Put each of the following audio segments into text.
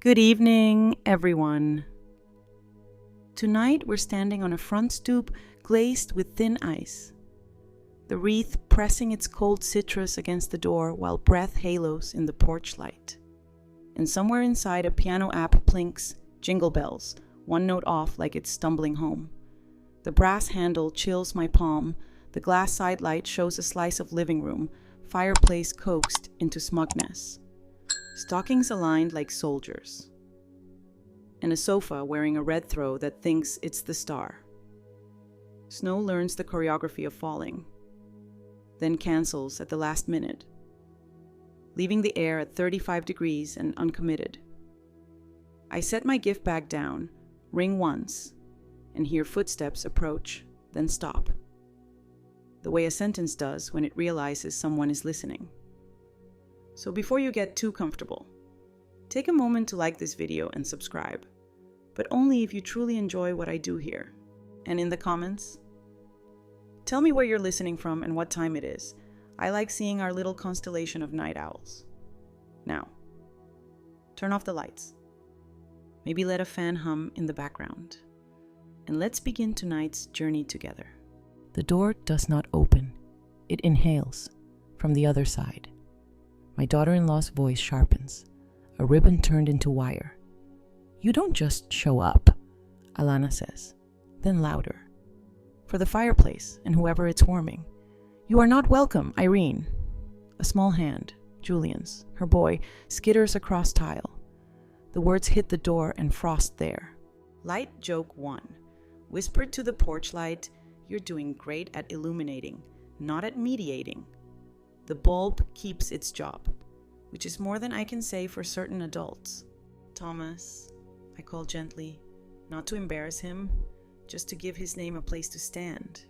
Good evening, everyone. Tonight we're standing on a front stoop glazed with thin ice. The wreath pressing its cold citrus against the door while breath halos in the porch light. And somewhere inside a piano app plinks jingle bells, one note off like it's stumbling home. The brass handle chills my palm, the glass side light shows a slice of living room, fireplace coaxed into smugness. Stockings aligned like soldiers. And a sofa wearing a red throw that thinks it's the star. Snow learns the choreography of falling, then cancels at the last minute, leaving the air at 35 degrees and uncommitted. I set my gift bag down, ring once, and hear footsteps approach, then stop. The way a sentence does when it realizes someone is listening. So before you get too comfortable, take a moment to like this video and subscribe, but only if you truly enjoy what I do here. And in the comments, tell me where you're listening from and what time it is. I like seeing our little constellation of night owls. Now, turn off the lights. Maybe let a fan hum in the background. And let's begin tonight's journey together. The door does not open. It inhales from the other side. My daughter-in-law's voice sharpens, a ribbon turned into wire. "You don't just show up," Alana says, then louder. "For the fireplace and whoever it's warming. You are not welcome, Irene." A small hand, Julian's, her boy, skitters across tile. The words hit the door and frost there. Light joke 1. Whispered to the porch light, "You're doing great at illuminating, not at mediating." The bulb keeps its job, which is more than I can say for certain adults. "Thomas," I call gently, not to embarrass him, just to give his name a place to stand.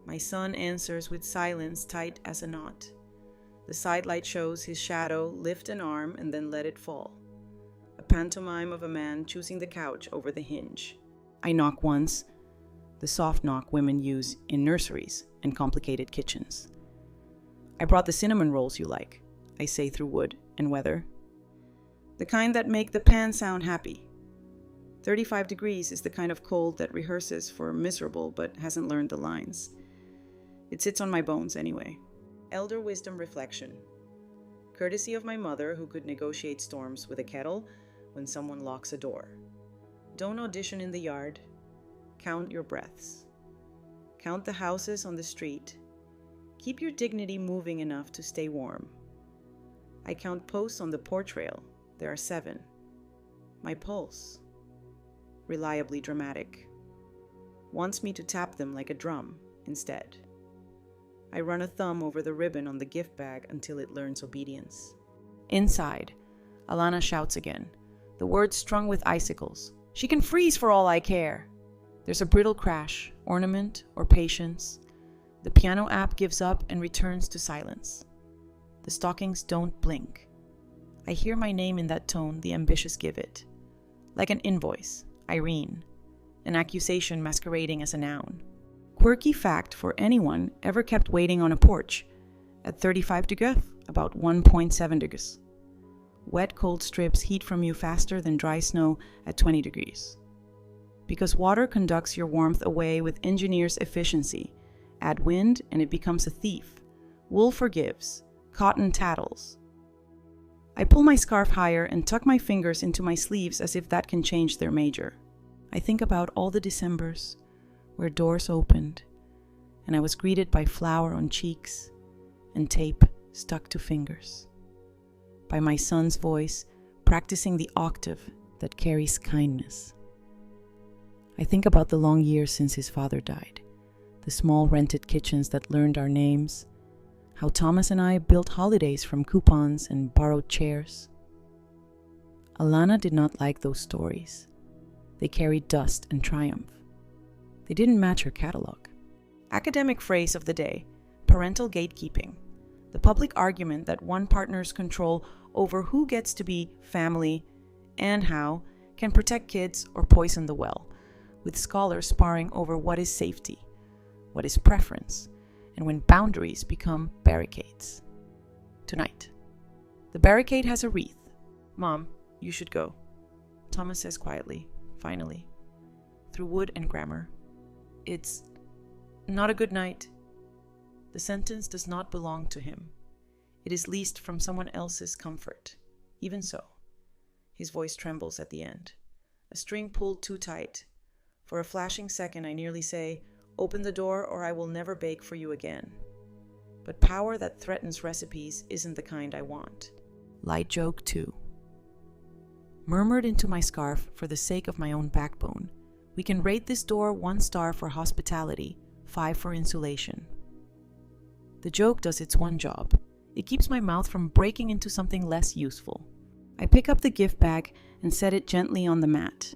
My son answers with silence tight as a knot. The sidelight shows his shadow lift an arm and then let it fall. A pantomime of a man choosing the couch over the hinge. I knock once, the soft knock women use in nurseries and complicated kitchens. "I brought the cinnamon rolls you like," I say through wood and weather. The kind that make the pan sound happy. 35 degrees is the kind of cold that rehearses for miserable but hasn't learned the lines. It sits on my bones anyway. Elder wisdom reflection. Courtesy of my mother who could negotiate storms with a kettle when someone locks a door. Don't audition in the yard. Count your breaths. Count the houses on the street. Keep your dignity moving enough to stay warm. I count posts on the porch rail. There are 7. My pulse, reliably dramatic, wants me to tap them like a drum instead. I run a thumb over the ribbon on the gift bag until it learns obedience. Inside, Alana shouts again, the words strung with icicles. "She can freeze for all I care." There's a brittle crash, ornament or patience. The piano app gives up and returns to silence. The stockings don't blink. I hear my name in that tone the ambitious give it. Like an invoice, Irene. An accusation masquerading as a noun. Quirky fact for anyone ever kept waiting on a porch. At 35 degrees, about 1.7 degrees. Wet cold strips heat from you faster than dry snow at 20 degrees. Because water conducts your warmth away with engineer's efficiency. Add wind and it becomes a thief. Wool forgives. Cotton tattles. I pull my scarf higher and tuck my fingers into my sleeves as if that can change their major. I think about all the Decembers where doors opened and I was greeted by flour on cheeks and tape stuck to fingers. By my son's voice practicing the octave that carries kindness. I think about the long years since his father died. The small rented kitchens that learned our names, how Thomas and I built holidays from coupons and borrowed chairs. Alana did not like those stories. They carried dust and triumph. They didn't match her catalog. Academic phrase of the day, parental gatekeeping. The public argument that one partner's control over who gets to be family and how can protect kids or poison the well, with scholars sparring over what is safety. What is preference, and when boundaries become barricades. Tonight, the barricade has a wreath. "Mom, you should go," Thomas says quietly, finally, through wood and grammar. It's not a good night. The sentence does not belong to him. It is leased from someone else's comfort. Even so, his voice trembles at the end. A string pulled too tight. For a flashing second, I nearly say, "Open the door or I will never bake for you again." But power that threatens recipes isn't the kind I want. Light joke 2. Murmured into my scarf for the sake of my own backbone. We can rate this door 1 star for hospitality, 5 for insulation. The joke does its one job. It keeps my mouth from breaking into something less useful. I pick up the gift bag and set it gently on the mat.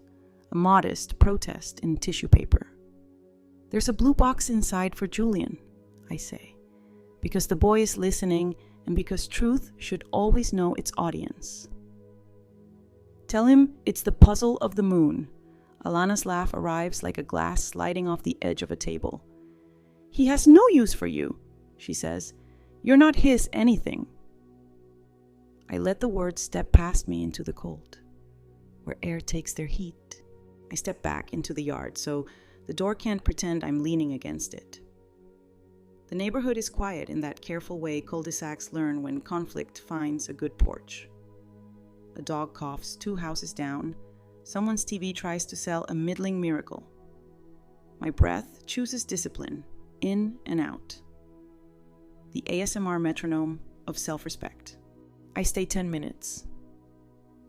A modest protest in tissue paper. "There's a blue box inside for Julian," I say, because the boy is listening and because truth should always know its audience. "Tell him it's the puzzle of the moon." Alana's laugh arrives like a glass sliding off the edge of a table. "He has no use for you," she says. "You're not his anything." I let the words step past me into the cold, where air takes their heat. I step back into the yard so the door can't pretend I'm leaning against it. The neighborhood is quiet in that careful way cul-de-sacs learn when conflict finds a good porch. A dog coughs 2 houses down. Someone's TV tries to sell a middling miracle. My breath chooses discipline, in and out. The ASMR metronome of self-respect. I stay 10 minutes.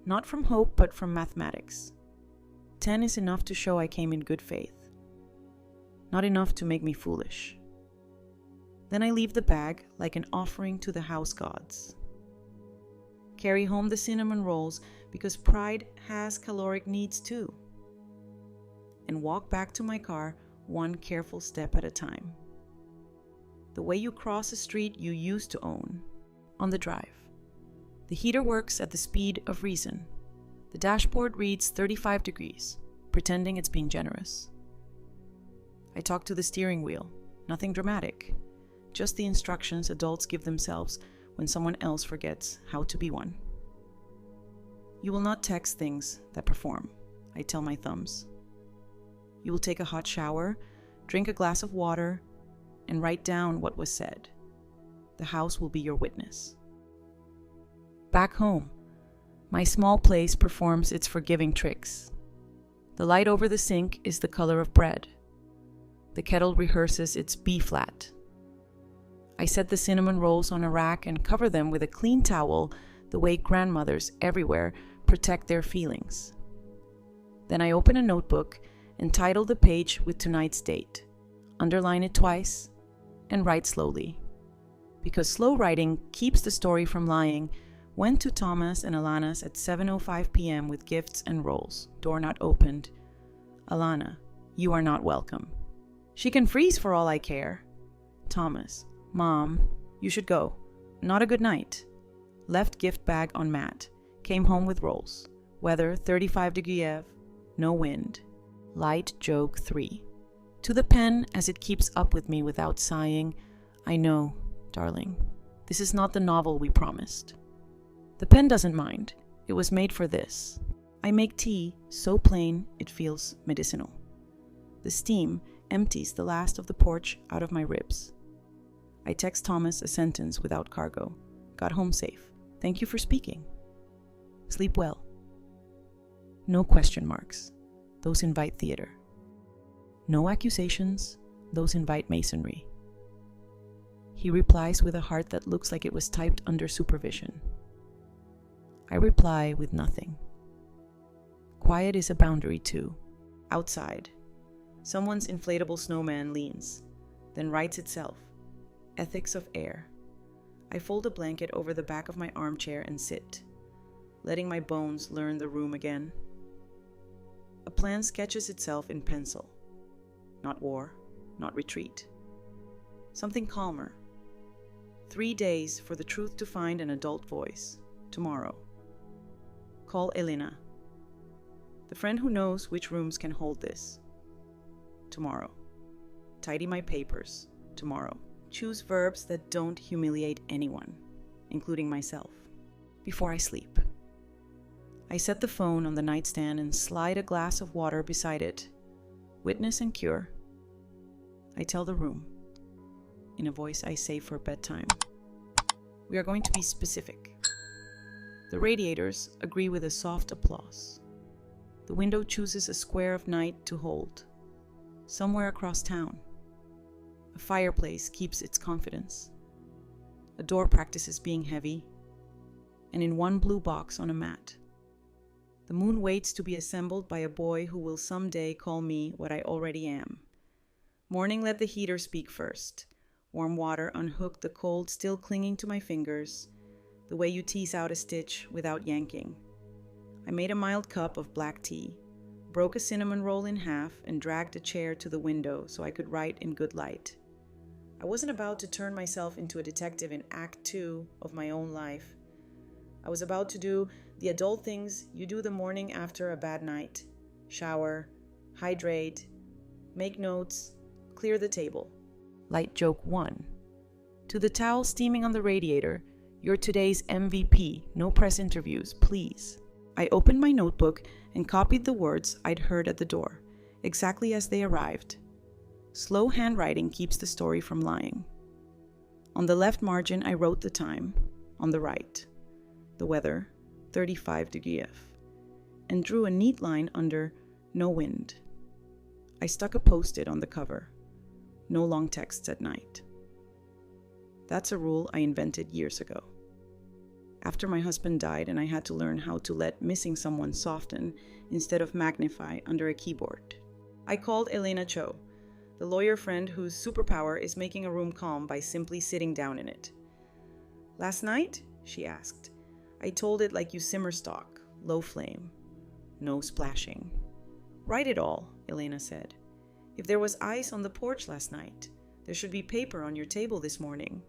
Not from hope, but from mathematics. 10 is enough to show I came in good faith. Not enough to make me foolish. Then I leave the bag like an offering to the house gods. Carry home the cinnamon rolls because pride has caloric needs too. And walk back to my car 1 careful step at a time. The way you cross a street you used to own. On the drive. The heater works at the speed of reason. The dashboard reads 35 degrees, pretending it's being generous. I talk to the steering wheel. Nothing dramatic. Just the instructions adults give themselves when someone else forgets how to be one. You will not text things that perform, I tell my thumbs. You will take a hot shower, drink a glass of water, and write down what was said. The house will be your witness. Back home, my small place performs its forgiving tricks. The light over the sink is the color of bread. The kettle rehearses its B flat. I set the cinnamon rolls on a rack and cover them with a clean towel, the way grandmothers everywhere protect their feelings. Then I open a notebook and title the page with tonight's date, underline it twice, and write slowly. Because slow writing keeps the story from lying. Went to Thomas and Alana's at 7:05 p.m. with gifts and rolls. Door not opened. Alana, you are not welcome. She can freeze for all I care. Thomas, Mom, you should go. Not a good night. Left gift bag on mat. Came home with rolls. Weather 35 degrees, no wind. Light joke 3. To the pen as it keeps up with me without sighing. I know, darling, this is not the novel we promised. The pen doesn't mind. It was made for this. I make tea so plain it feels medicinal. The steam empties the last of the porch out of my ribs. I text Thomas a sentence without cargo. Got home safe. Thank you for speaking. Sleep well. No question marks. Those invite theater. No accusations. Those invite masonry. He replies with a heart that looks like it was typed under supervision. I reply with nothing. Quiet is a boundary too. Outside, someone's inflatable snowman leans, then rights itself. Ethics of air. I fold a blanket over the back of my armchair and sit, letting my bones learn the room again. A plan sketches itself in pencil. Not war, not retreat. Something calmer. 3 days for the truth to find an adult voice. Tomorrow. Call Elena. The friend who knows which rooms can hold this. Tomorrow. Tidy my papers. Tomorrow. Choose verbs that don't humiliate anyone, including myself, before I sleep. I I set the phone on the nightstand and slide a glass of water beside it. Witness and cure. I tell the room, in a voice I save for bedtime. We are going to be specific. The radiators agree with a soft applause. The window chooses a square of night to hold, somewhere across town. A fireplace keeps its confidence. A door practices being heavy, and in one blue box on a mat. The moon waits to be assembled by a boy who will someday call me what I already am. Morning let the heater speak first. Warm water unhooked the cold still clinging to my fingers, the way you tease out a stitch without yanking. I made a mild cup of black tea, broke a cinnamon roll in half, and dragged a chair to the window so I could write in good light. I wasn't about to turn myself into a detective in Act 2 of my own life. I was about to do the adult things you do the morning after a bad night. Shower, hydrate, make notes, clear the table. Light joke 1. To the towel steaming on the radiator, you're today's MVP, no press interviews, please. I opened my notebook and copied the words I'd heard at the door, exactly as they arrived. Slow handwriting keeps the story from lying. On the left margin, I wrote the time. On the right, the weather, 35 degrees F, and drew a neat line under no wind. I stuck a post-it on the cover. No long texts at night. That's a rule I invented years ago. After my husband died and I had to learn how to let missing someone soften instead of magnify under a keyboard. I called Elena Cho, the lawyer friend whose superpower is making a room calm by simply sitting down in it. Last night? She asked. I told it like you simmer stock, low flame, no splashing. Write it all, Elena said. If there was ice on the porch last night, there should be paper on your table this morning.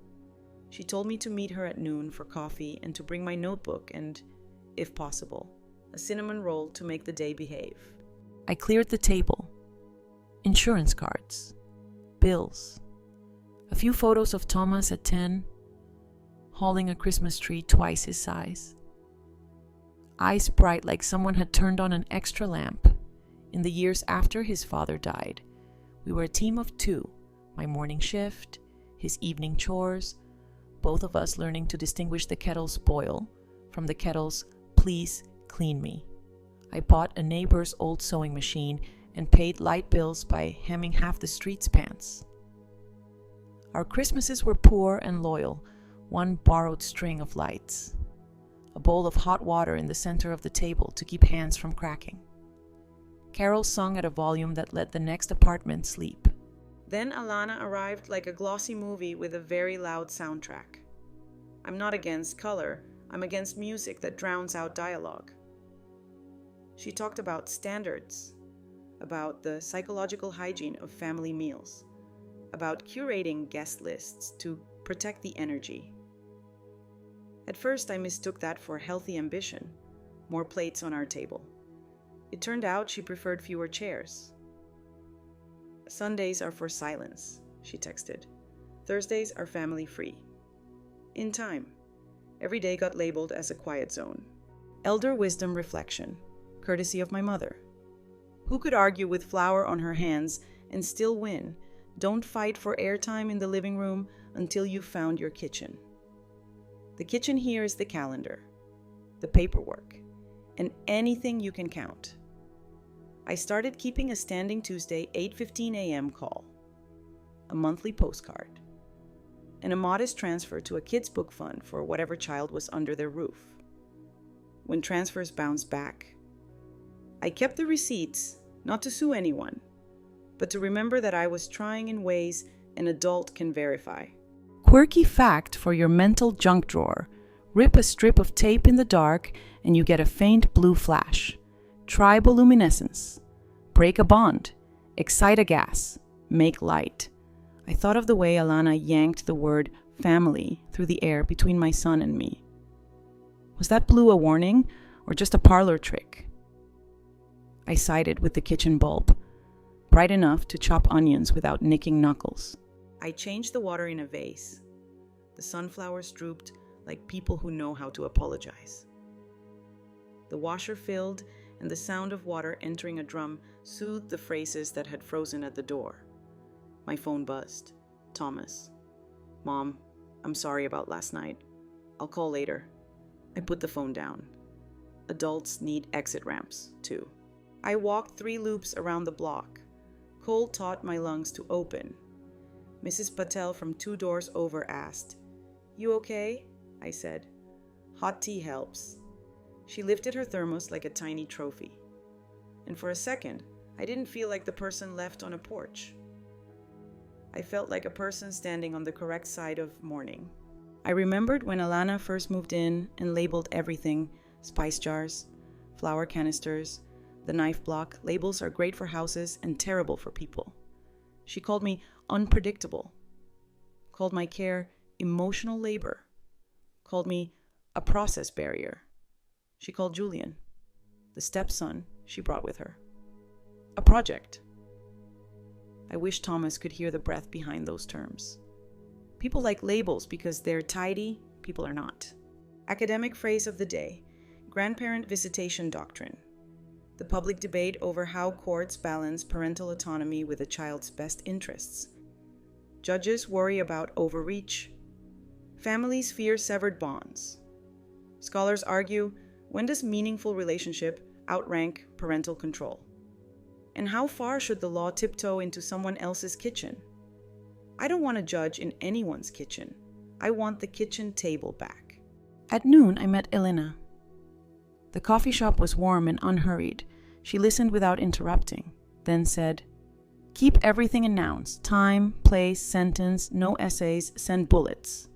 She told me to meet her at noon for coffee and to bring my notebook and, if possible, a cinnamon roll to make the day behave. I cleared the table. Insurance cards, bills, a few photos of Thomas at 10, hauling a Christmas tree twice his size. Eyes bright like someone had turned on an extra lamp. In the years after his father died, we were a team of 2, my morning shift, his evening chores, both of us learning to distinguish the kettle's boil from the kettle's please clean me. I bought a neighbor's old sewing machine and paid light bills by hemming half the street's pants. Our Christmases were poor and loyal, one borrowed string of lights, a bowl of hot water in the center of the table to keep hands from cracking. Carols sung at a volume that let the next apartment sleep. Then Alana arrived like a glossy movie with a very loud soundtrack. I'm not against color, I'm against music that drowns out dialogue. She talked about standards, about the psychological hygiene of family meals, about curating guest lists to protect the energy. At first, I mistook that for healthy ambition, more plates on our table. It turned out she preferred fewer chairs. Sundays are for silence, she texted. Thursdays are family free. In time, every day got labeled as a quiet zone. Elder wisdom reflection, courtesy of my mother. Who could argue with flour on her hands and still win? Don't fight for airtime in the living room until you've found your kitchen. The kitchen here is the calendar, the paperwork, and anything you can count. I started keeping a standing Tuesday 8:15 a.m. call, a monthly postcard, and a modest transfer to a kids' book fund for whatever child was under their roof. When transfers bounced back, I kept the receipts, not to sue anyone, but to remember that I was trying in ways an adult can verify. Quirky fact for your mental junk drawer. Rip a strip of tape in the dark and you get a faint blue flash. Try bioluminescence. Break a bond. Excite a gas. Make light. I thought of the way Alana yanked the word family through the air between my son and me. Was that blue a warning or just a parlor trick? I sided with the kitchen bulb, bright enough to chop onions without nicking knuckles. I changed the water in a vase. The sunflowers drooped like people who know how to apologize. The washer filled, and the sound of water entering a drum soothed the phrases that had frozen at the door. My phone buzzed. Thomas. Mom, I'm sorry about last night. I'll call later. I put the phone down. Adults need exit ramps, too. I walked 3 loops around the block. Cold taught my lungs to open. Mrs. Patel from 2 doors over asked, "You okay?" I said. "Hot tea helps." She lifted her thermos like a tiny trophy. And for a second, I didn't feel like the person left on a porch. I felt like a person standing on the correct side of mourning. I remembered when Alana first moved in and labeled everything: spice jars, flour canisters, the knife block. Labels are great for houses and terrible for people. She called me unpredictable, called my care emotional labor, called me a process barrier. She called Julian, the stepson she brought with her, a project. I wish Thomas could hear the breath behind those terms. People like labels because they're tidy, people are not. Academic phrase of the day: grandparent visitation doctrine. The public debate over how courts balance parental autonomy with a child's best interests. Judges worry about overreach. Families fear severed bonds. Scholars argue, when does meaningful relationship outrank parental control? And how far should the law tiptoe into someone else's kitchen? I don't want to judge in anyone's kitchen. I want the kitchen table back. At noon, I met Elena. The coffee shop was warm and unhurried. She listened without interrupting, then said, "Keep everything in nouns: time, place, sentence, no essays, send bullets."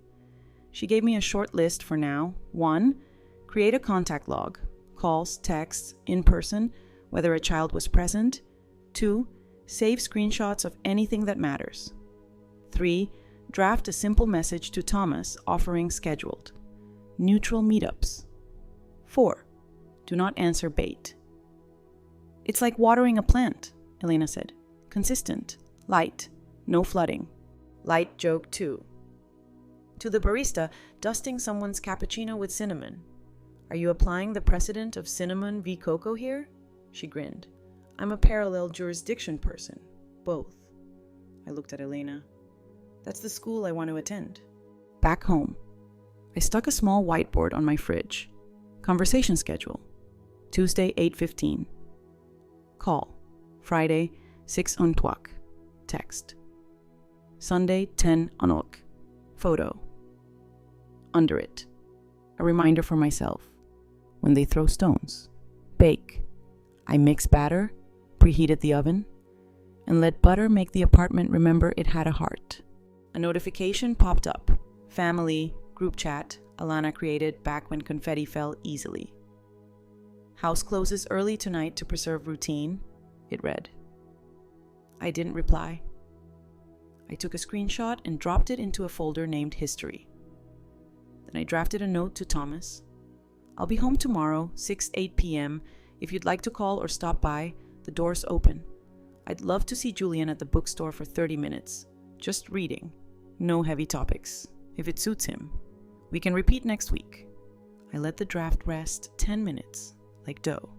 She gave me a short list for now. 1. Create a contact log: calls, texts, in person, whether a child was present. 2. Save screenshots of anything that matters. 3. Draft a simple message to Thomas offering scheduled, neutral meetups. 4. Do not answer bait. "It's like watering a plant," Elena said. "Consistent, light, no flooding." Light joke 2. To the barista, dusting someone's cappuccino with cinnamon. "Are you applying the precedent of cinnamon v. cocoa here?" She grinned. "I'm a parallel jurisdiction person. Both." I looked at Elena. That's the school I want to attend. Back home, I stuck a small whiteboard on my fridge. Conversation schedule: Tuesday, 8:15. Call: Friday, 6 ontuak. Text: Sunday, 10 onok. Photo. Under it, a reminder for myself: when they throw stones, bake. I mix batter, preheated the oven, and let butter make the apartment remember it had a heart. A notification popped up. Family, group chat, Alana created back when confetti fell easily. "House closes early tonight to preserve routine," it read. I didn't reply. I took a screenshot and dropped it into a folder named History. Then I drafted a note to Thomas. "I'll be home tomorrow, 8 p.m. If you'd like to call or stop by, the door's open. I'd love to see Julian at the bookstore for 30 minutes. Just reading. No heavy topics. If it suits him. We can repeat next week." I let the draft rest 10 minutes, like dough,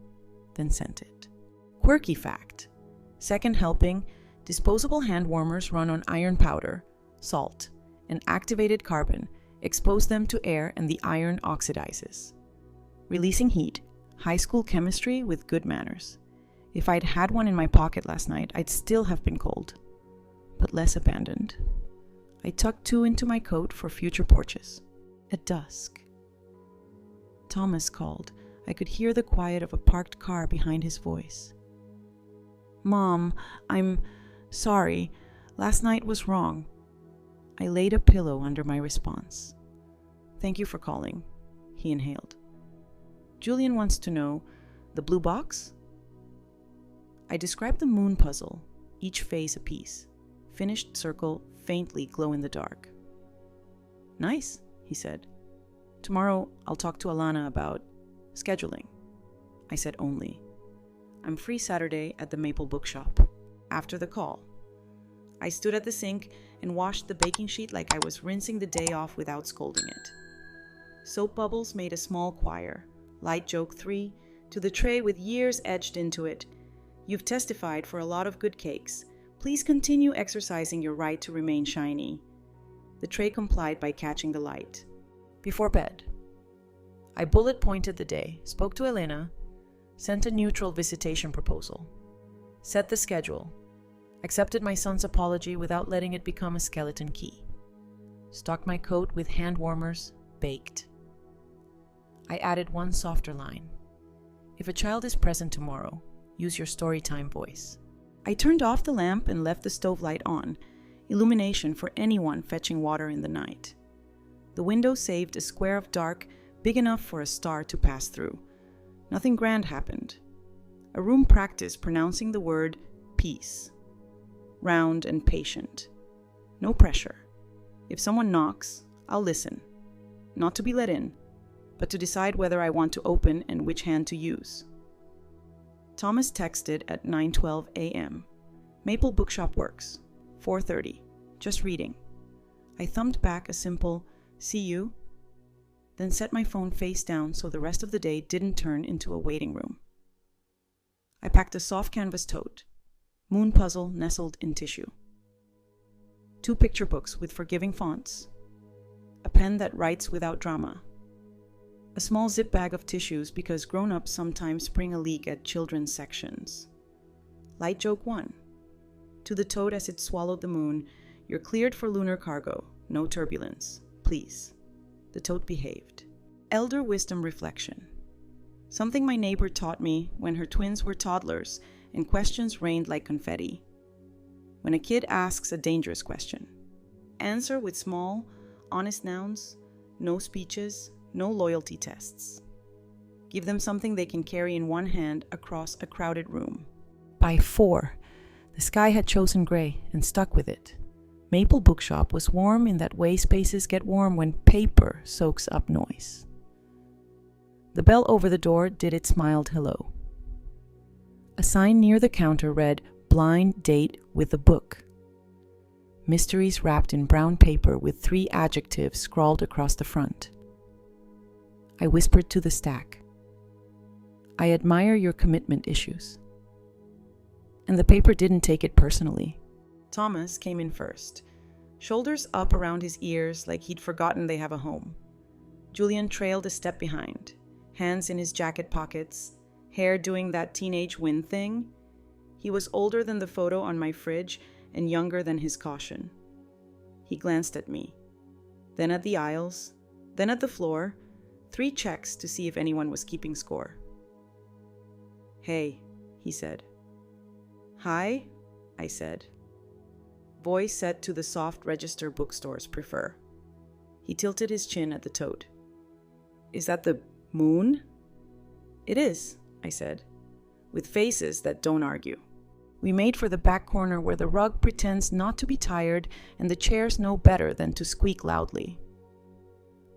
then sent it. Quirky fact: second helping, disposable hand warmers run on iron powder, salt, and activated carbon. Expose them to air and the iron oxidizes, releasing heat. High school chemistry with good manners. If I'd had one in my pocket last night, I'd still have been cold, but less abandoned. I tucked 2 into my coat for future porches. At dusk, Thomas called. I could hear the quiet of a parked car behind his voice. "Mom, I'm sorry. Last night was wrong." I laid a pillow under my response. "Thank you for calling," he inhaled. "Julian wants to know, the blue box?" I described the moon puzzle, each phase a piece. Finished circle, faintly glow in the dark. "Nice," he said. "Tomorrow I'll talk to Alana about scheduling." I said only. "I'm free Saturday at the Maple Bookshop." After the call, I stood at the sink and washed the baking sheet like I was rinsing the day off without scolding it. Soap bubbles made a small choir. Light joke 3, To the tray with years etched into it, "You've testified for a lot of good cakes. Please continue exercising your right to remain shiny." The tray complied by catching the light. Before bed, I bullet pointed the day, spoke to Elena, sent a neutral visitation proposal, set the schedule, accepted my son's apology without letting it become a skeleton key, stocked my coat with hand warmers, baked. I added one softer line. "If a child is present tomorrow, use your Storytime voice." I turned off the lamp and left the stove light on, illumination for anyone fetching water in the night. The window saved a square of dark big enough for a star to pass through. Nothing grand happened. A room practiced pronouncing the word peace. Round and patient. No pressure. If someone knocks, I'll listen. Not to be let in, but to decide whether I want to open and which hand to use. Thomas texted at 9:12 a.m. "Maple Bookshop works. 4:30. Just reading." I thumbed back a simple "see you," then set my phone face down so the rest of the day didn't turn into a waiting room. I packed a soft canvas tote, moon puzzle nestled in tissue, 2 picture books with forgiving fonts, a pen that writes without drama, a small zip bag of tissues because grown-ups sometimes spring a leak at children's sections. Light joke 1. To the toad as it swallowed the moon, "You're cleared for lunar cargo. No turbulence. Please." The toad behaved. Elder wisdom reflection. Something my neighbor taught me when her twins were toddlers and questions rained like confetti. When a kid asks a dangerous question, answer with small, honest nouns, no speeches, no loyalty tests. Give them something they can carry in one hand across a crowded room. By 4, the sky had chosen gray and stuck with it. Maple Bookshop was warm in that way spaces get warm when paper soaks up noise. The bell over the door did its mild hello. A sign near the counter read, "Blind date with a book." Mysteries wrapped in brown paper with 3 adjectives scrawled across the front. I whispered to the stack, "I admire your commitment issues." And the paper didn't take it personally. Thomas came in first, shoulders up around his ears like he'd forgotten they have a home. Julian trailed a step behind, hands in his jacket pockets, hair doing that teenage wind thing. He was older than the photo on my fridge and younger than his caution. He glanced at me, then at the aisles, then at the floor, 3 checks to see if anyone was keeping score. "Hey," he said. "Hi," I said. Voice set to the soft register bookstores prefer. He tilted his chin at the toad. "Is that the moon?" "It is," I said, with faces that don't argue. We made for the back corner where the rug pretends not to be tired and the chairs know better than to squeak loudly.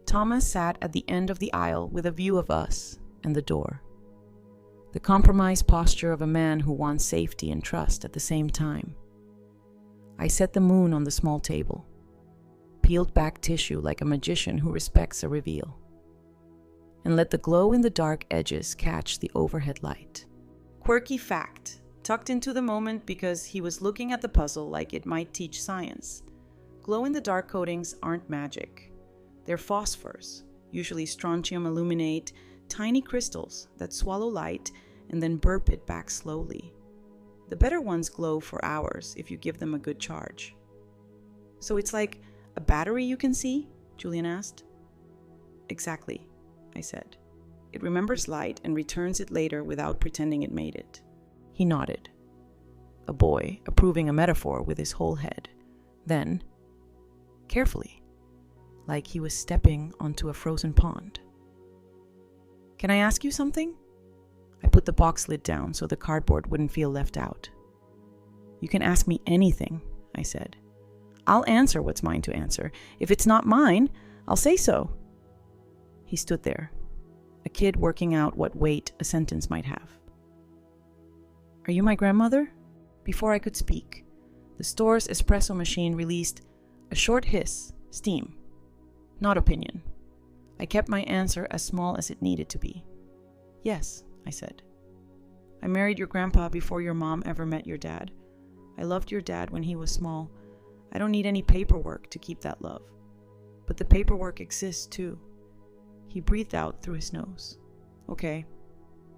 Thomas sat at the end of the aisle with a view of us and the door. The compromised posture of a man who wants safety and trust at the same time. I set the moon on the small table, peeled back tissue like a magician who respects a reveal, and let the glow in the dark edges catch the overhead light. Quirky fact, tucked into the moment because he was looking at the puzzle like it might teach science. Glow-in-the-dark coatings aren't magic. They're phosphors, usually strontium aluminate, tiny crystals that swallow light and then burp it back slowly. The better ones glow for hours if you give them a good charge. "So it's like a battery you can see?" Julian asked. "Exactly," I said. "It remembers light and returns it later without pretending it made it." He nodded. A boy approving a metaphor with his whole head. Then, carefully, like he was stepping onto a frozen pond. "Can I ask you something?" I put the box lid down so the cardboard wouldn't feel left out. "You can ask me anything," I said. "I'll answer what's mine to answer. If it's not mine, I'll say so." He stood there, a kid working out what weight a sentence might have. "Are you my grandmother?" Before I could speak, the store's espresso machine released a short hiss, steam, not opinion. I kept my answer as small as it needed to be. "Yes," I said. I married your grandpa before your mom ever met your dad. I loved your dad when he was small. I don't need any paperwork to keep that love. But the paperwork exists too. He breathed out through his nose. Okay.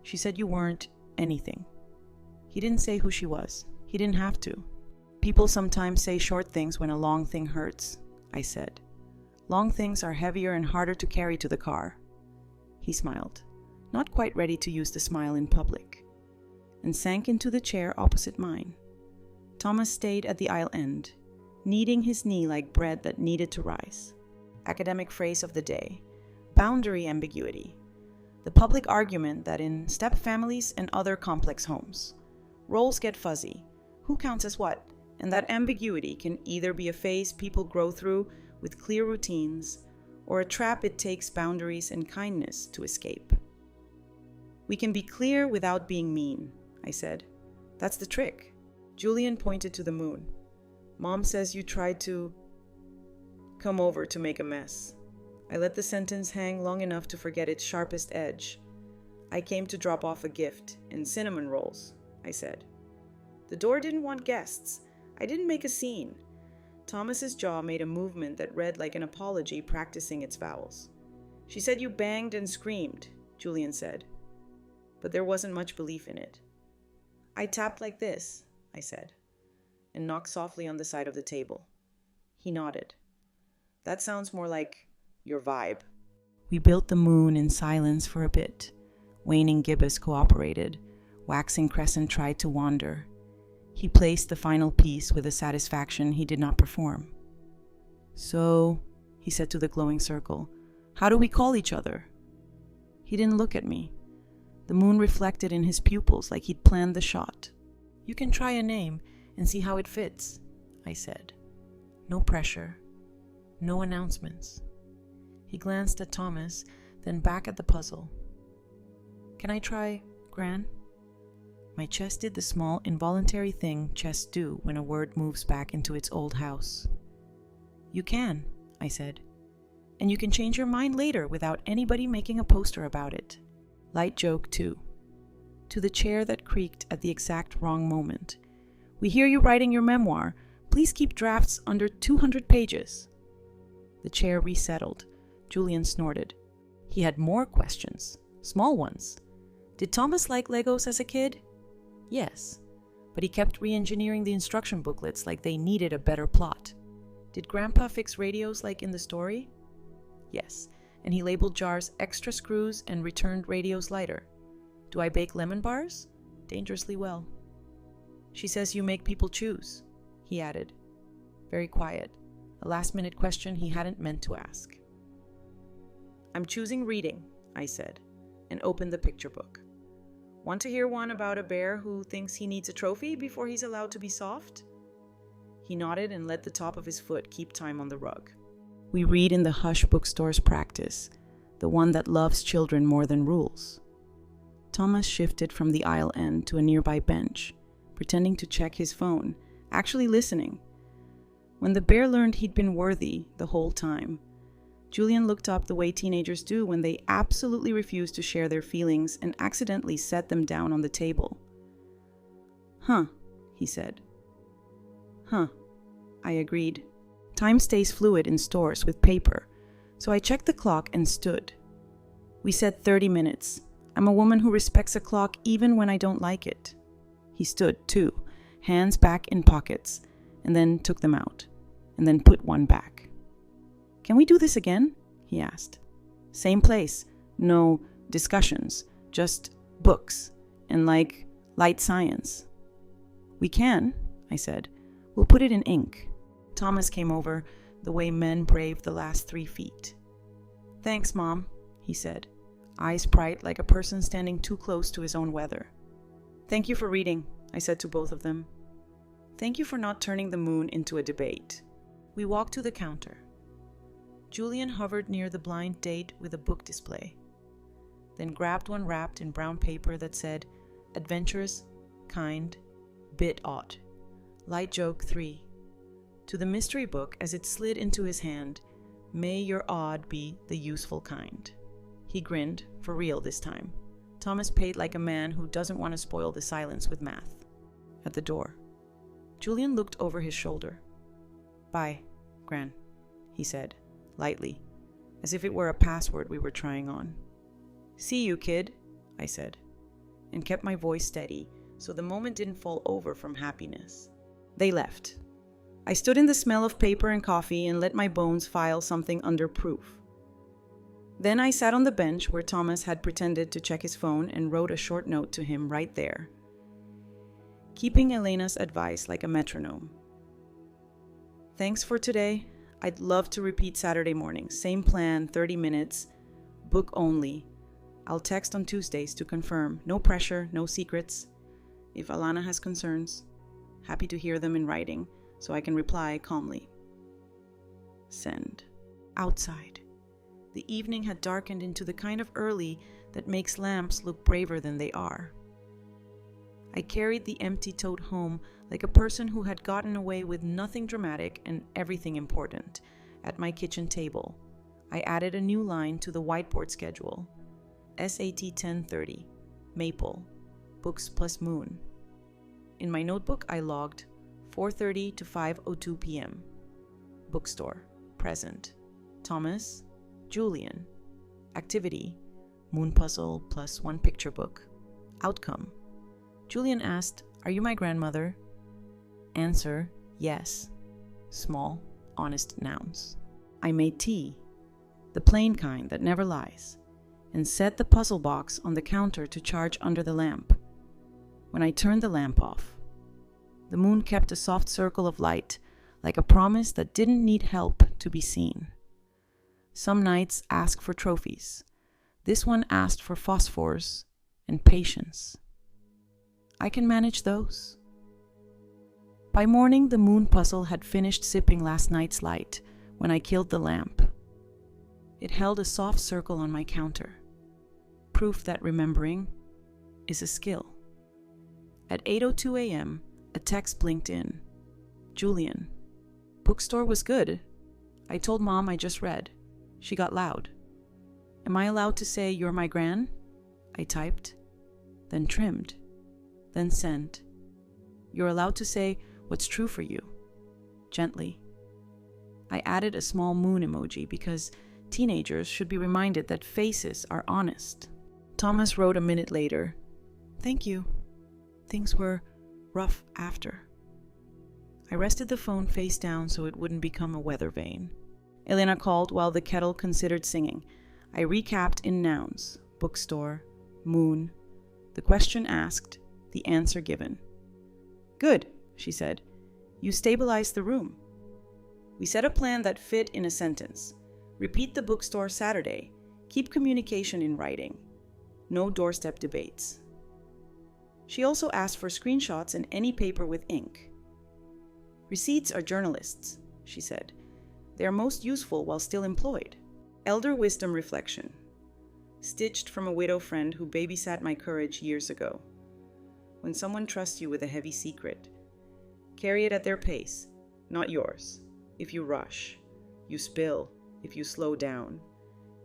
She said you weren't anything. He didn't say who she was. He didn't have to. People sometimes say short things when a long thing hurts, I said. Long things are heavier and harder to carry to the car. He smiled, not quite ready to use the smile in public, and sank into the chair opposite mine. Thomas stayed at the aisle end, kneading his knee like bread that needed to rise. Academic phrase of the day: boundary ambiguity. The public argument that in step families and other complex homes, roles get fuzzy. Who counts as what? And that ambiguity can either be a phase people grow through with clear routines, or a trap it takes boundaries and kindness to escape. We can be clear without being mean, I said. That's the trick. Julian pointed to the moon. Mom says you tried to come over to make a mess. I let the sentence hang long enough to forget its sharpest edge. I came to drop off a gift and cinnamon rolls, I said. The door didn't want guests. I didn't make a scene. Thomas's jaw made a movement that read like an apology practicing its vowels. She said you banged and screamed, Julian said. But there wasn't much belief in it. I tapped like this, I said, and knocked softly on the side of the table. He nodded. That sounds more like your vibe. We built the moon in silence for a bit. Waning gibbous cooperated. Waxing crescent tried to wander. He placed the final piece with a satisfaction he did not perform. So, he said to the glowing circle, how do we call each other? He didn't look at me. The moon reflected in his pupils like he'd planned the shot. You can try a name and see how it fits, I said. No pressure. No announcements. He glanced at Thomas, then back at the puzzle. Can I try Gran? My chest did the small, involuntary thing chests do when a word moves back into its old house. You can, I said. And you can change your mind later without anybody making a poster about it. Light joke, too. To the chair that creaked at the exact wrong moment. We hear you writing your memoir. Please keep drafts under 200 pages. The chair resettled. Julian snorted. He had more questions. Small ones. Did Thomas like Legos as a kid? Yes, but he kept re-engineering the instruction booklets like they needed a better plot. Did Grandpa fix radios like in the story? Yes, and he labeled jars extra screws and returned radios lighter. Do I bake lemon bars? Dangerously well. She says you make people choose, he added. Very quiet, a last-minute question he hadn't meant to ask. I'm choosing reading, I said, and opened the picture book. Want to hear one about a bear who thinks he needs a trophy before he's allowed to be soft? He nodded and let the top of his foot keep time on the rug. We read in the hush bookstore's practice, the one that loves children more than rules. Thomas shifted from the aisle end to a nearby bench, pretending to check his phone, actually listening. When the bear learned he'd been worthy the whole time, Julian looked up the way teenagers do when they absolutely refuse to share their feelings and accidentally set them down on the table. Huh, he said. Huh, I agreed. Time stays fluid in stores with paper, so I checked the clock and stood. We said 30 minutes. I'm a woman who respects a clock even when I don't like it. He stood, too, hands back in pockets, and then took them out, and then put one back. Can we do this again? He asked. Same place. No discussions. Just books. And like light science. We can, I said. We'll put it in ink. Thomas came over the way men brave the last 3 feet. Thanks, Mom, he said, eyes bright like a person standing too close to his own weather. Thank you for reading, I said to both of them. Thank you for not turning the moon into a debate. We walked to the counter. Julian hovered near the blind date with a book display, then grabbed one wrapped in brown paper that said, Adventurous, Kind, Bit Odd, Light Joke 3. To the mystery book as it slid into his hand, May your odd be the useful kind. He grinned, for real this time. Thomas paid like a man who doesn't want to spoil the silence with math. At the door, Julian looked over his shoulder. "Bye, Gran," he said, lightly, as if it were a password we were trying on. "See you, kid," I said, and kept my voice steady so the moment didn't fall over from happiness. They left. I stood in the smell of paper and coffee and let my bones file something under proof. Then I sat on the bench where Thomas had pretended to check his phone and wrote a short note to him right there, keeping Elena's advice like a metronome. "Thanks for today. I'd love to repeat Saturday morning. Same plan, 30 minutes, book only. I'll text on Tuesdays to confirm. No pressure, no secrets. If Alana has concerns, happy to hear them in writing so I can reply calmly." Send. Outside. The evening had darkened into the kind of early that makes lamps look braver than they are. I carried the empty tote home like a person who had gotten away with nothing dramatic and everything important. At my kitchen table, I added a new line to the whiteboard schedule. SAT 10:30, Maple, books plus Moon. In my notebook, I logged 4:30 to 5:02 p.m. Bookstore, present. Thomas, Julian. Activity, Moon puzzle plus 1 picture book. Outcome. Julian asked, "Are you my grandmother?" Answer, yes. Small, honest nouns. I made tea, the plain kind that never lies, and set the puzzle box on the counter to charge under the lamp. When I turned the lamp off, the moon kept a soft circle of light, like a promise that didn't need help to be seen. Some nights ask for trophies. This one asked for phosphors and patience. I can manage those. By morning, the moon puzzle had finished sipping last night's light when I killed the lamp. It held a soft circle on my counter, proof that remembering is a skill. At 8:02 a.m., a text blinked in. "Julian, bookstore was good. I told Mom I just read. She got loud. Am I allowed to say you're my gran?" I typed, then trimmed, then sent. "You're allowed to say what's true for you." Gently. I added a small moon emoji because teenagers should be reminded that faces are honest. Thomas wrote a minute later, "Thank you. Things were rough after." I rested the phone face down so it wouldn't become a weather vane. Elena called while the kettle considered singing. I recapped in nouns: bookstore, moon, the question asked, the answer given. "Good," she said. "You stabilized the room." We set a plan that fit in a sentence. Repeat the bookstore Saturday. Keep communication in writing. No doorstep debates. She also asked for screenshots and any paper with ink. "Receipts are journalists," she said. "They are most useful while still employed." Elder wisdom reflection. Stitched from a widow friend who babysat my courage years ago. When someone trusts you with a heavy secret, carry it at their pace, not yours. If you rush, you spill. If you slow down,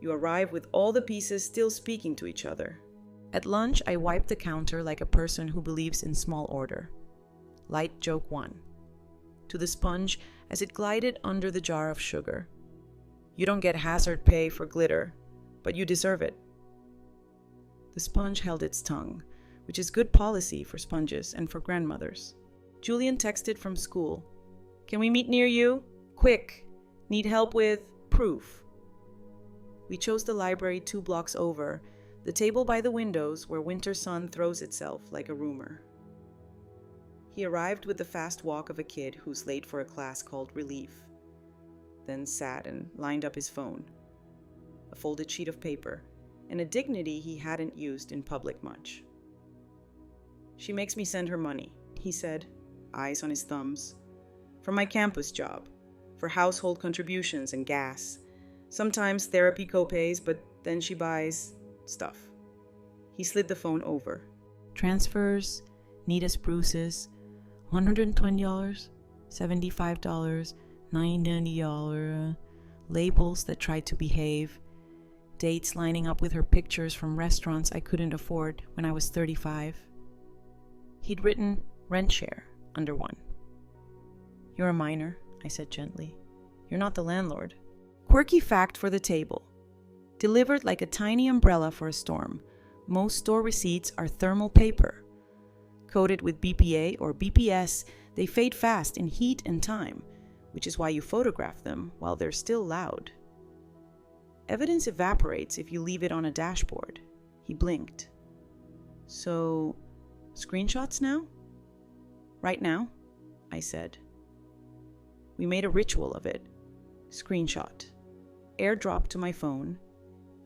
you arrive with all the pieces still speaking to each other. At lunch, I wiped the counter like a person who believes in small order. Light joke 1. To the sponge as it glided under the jar of sugar. "You don't get hazard pay for glitter, but you deserve it." The sponge held its tongue, which is good policy for sponges and for grandmothers. Julian texted from school. "Can we meet near you? Quick. Need help with proof." We chose the library 2 blocks over, the table by the windows where winter sun throws itself like a rumor. He arrived with the fast walk of a kid who's late for a class called Relief, then sat and lined up his phone, a folded sheet of paper, and a dignity he hadn't used in public much. "She makes me send her money," he said, eyes on his thumbs, "for my campus job, for household contributions and gas, sometimes therapy co-pays, but then she buys stuff." He slid the phone over. "Transfers, neatest bruises, $120, $75, $90, labels that try to behave, dates lining up with her pictures from restaurants I couldn't afford when I was 35. He'd written rent share under one. "You're a minor," I said gently. "You're not the landlord." Quirky fact for the table. Delivered like a tiny umbrella for a storm, most store receipts are thermal paper. Coated with BPA or BPS, they fade fast in heat and time, which is why you photograph them while they're still loud. Evidence evaporates if you leave it on a dashboard. He blinked. "So, screenshots now?" "Right now," I said. We made a ritual of it. Screenshot. Airdrop to my phone.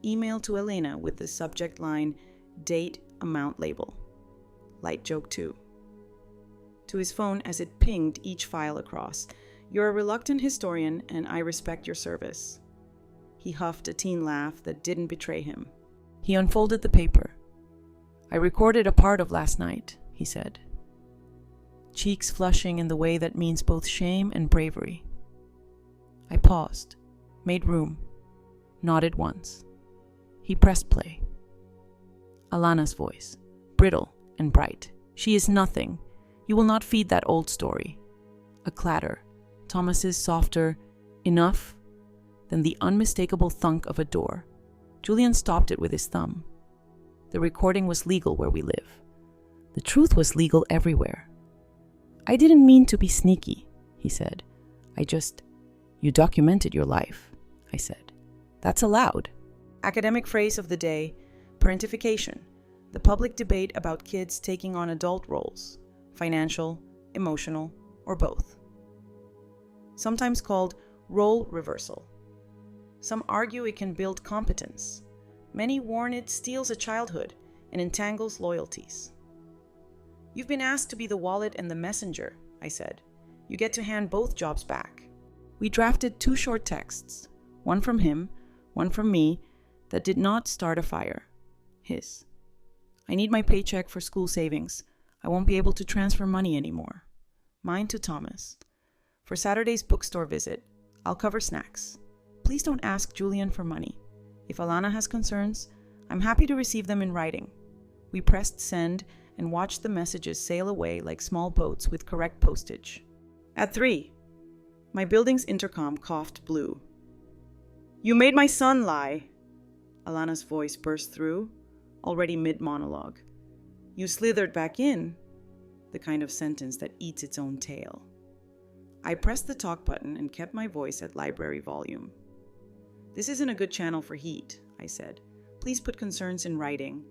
Email to Elena with the subject line, date, amount label. Light joke too. To his phone as it pinged each file across. "You're a reluctant historian and I respect your service." He huffed a teen laugh that didn't betray him. He unfolded the paper. "I recorded a part of last night," he said. Cheeks flushing in the way that means both shame and bravery. I paused, made room, nodded once. He pressed play. Alana's voice, brittle and bright. "She is nothing. You will not feed that old story." A clatter. Thomas's softer, "Enough," then the unmistakable thunk of a door. Julian stopped it with his thumb. The recording was legal where we live. The truth was legal everywhere. "I didn't mean to be sneaky," he said. You documented your life," I said. "That's allowed." Academic phrase of the day, parentification, the public debate about kids taking on adult roles, financial, emotional, or both. Sometimes called role reversal. Some argue it can build competence. Many warn it steals a childhood and entangles loyalties. "You've been asked to be the wallet and the messenger," I said. "You get to hand both jobs back." We drafted 2 short texts, one from him, one from me, that did not start a fire. His. "I need my paycheck for school savings. I won't be able to transfer money anymore." Mine to Thomas. "For Saturday's bookstore visit, I'll cover snacks. Please don't ask Julian for money. If Alana has concerns, I'm happy to receive them in writing." We pressed send and watched the messages sail away like small boats with correct postage. At 3, my building's intercom coughed blue. "You made my son lie." Alana's voice burst through, already mid-monologue. "You slithered back in." The kind of sentence that eats its own tail. I pressed the talk button and kept my voice at library volume. "This isn't a good channel for heat," I said. "Please put concerns in writing."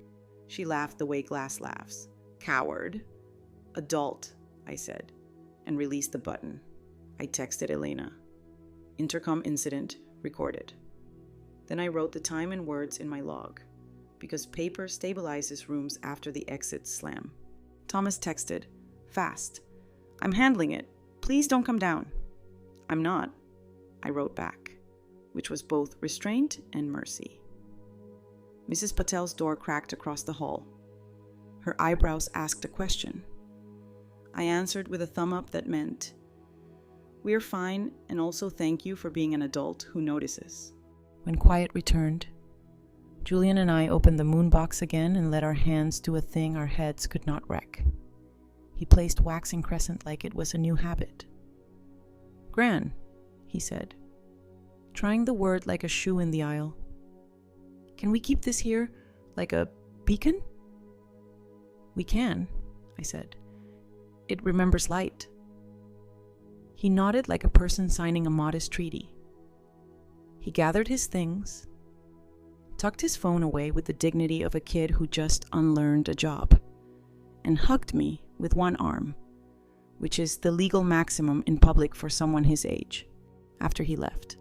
She laughed the way glass laughs. "Coward." "Adult," I said, and released the button. I texted Elena. "Intercom incident recorded." Then I wrote the time and words in my log, because paper stabilizes rooms after the exits slam. Thomas texted, "Fast. I'm handling it. Please don't come down." "I'm not," I wrote back, which was both restraint and mercy. Mrs. Patel's door cracked across the hall. Her eyebrows asked a question. I answered with a thumb up that meant, "We're fine, and also thank you for being an adult who notices." When quiet returned, Julian and I opened the moon box again and let our hands do a thing our heads could not wreck. He placed waxing crescent like it was a new habit. "Gran," he said, trying the word like a shoe in the aisle. "Can we keep this here, like a beacon?" "We can," I said. "It remembers light." He nodded like a person signing a modest treaty. He gathered his things, tucked his phone away with the dignity of a kid who just unlearned a job, and hugged me with one arm, which is the legal maximum in public for someone his age, after he left.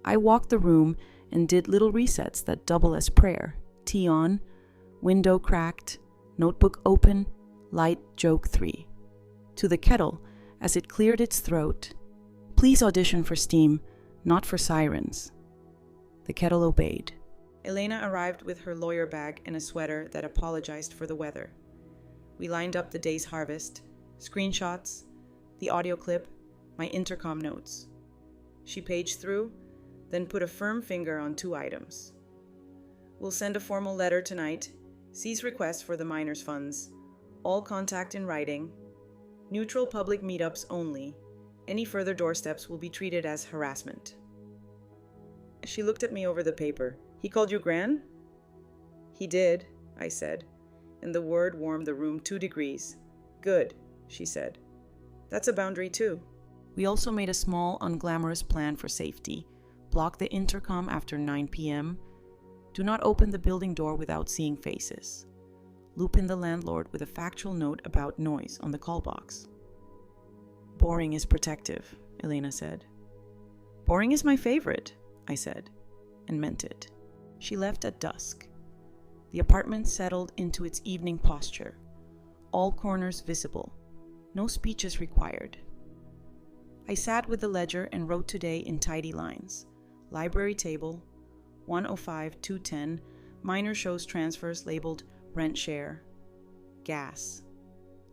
I walked the room and did little resets that double as prayer. Tea on, window cracked, notebook open, light joke 3. To the kettle, as it cleared its throat, "Please audition for steam, not for sirens." The kettle obeyed. Elena arrived with her lawyer bag and a sweater that apologized for the weather. We lined up the day's harvest, screenshots, the audio clip, my intercom notes. She paged through, then put a firm finger on 2 items. We'll send a formal letter tonight. Cease request for the miners' funds. All contact in writing. Neutral public meetups only. Any further doorsteps will be treated as harassment. She looked at me over the paper. He called you Gran? He did, I said, and the word warmed the room 2 degrees. Good, she said. That's a boundary too. We also made a small, unglamorous plan for safety. Block the intercom after 9 p.m. Do not open the building door without seeing faces. Loop in the landlord with a factual note about noise on the call box. Boring is protective, Elena said. Boring is my favorite, I said, and meant it. She left at dusk. The apartment settled into its evening posture. All corners visible. No speeches required. I sat with the ledger and wrote today in tidy lines. Library table, 105-210, minor shows transfers labeled rent share, gas,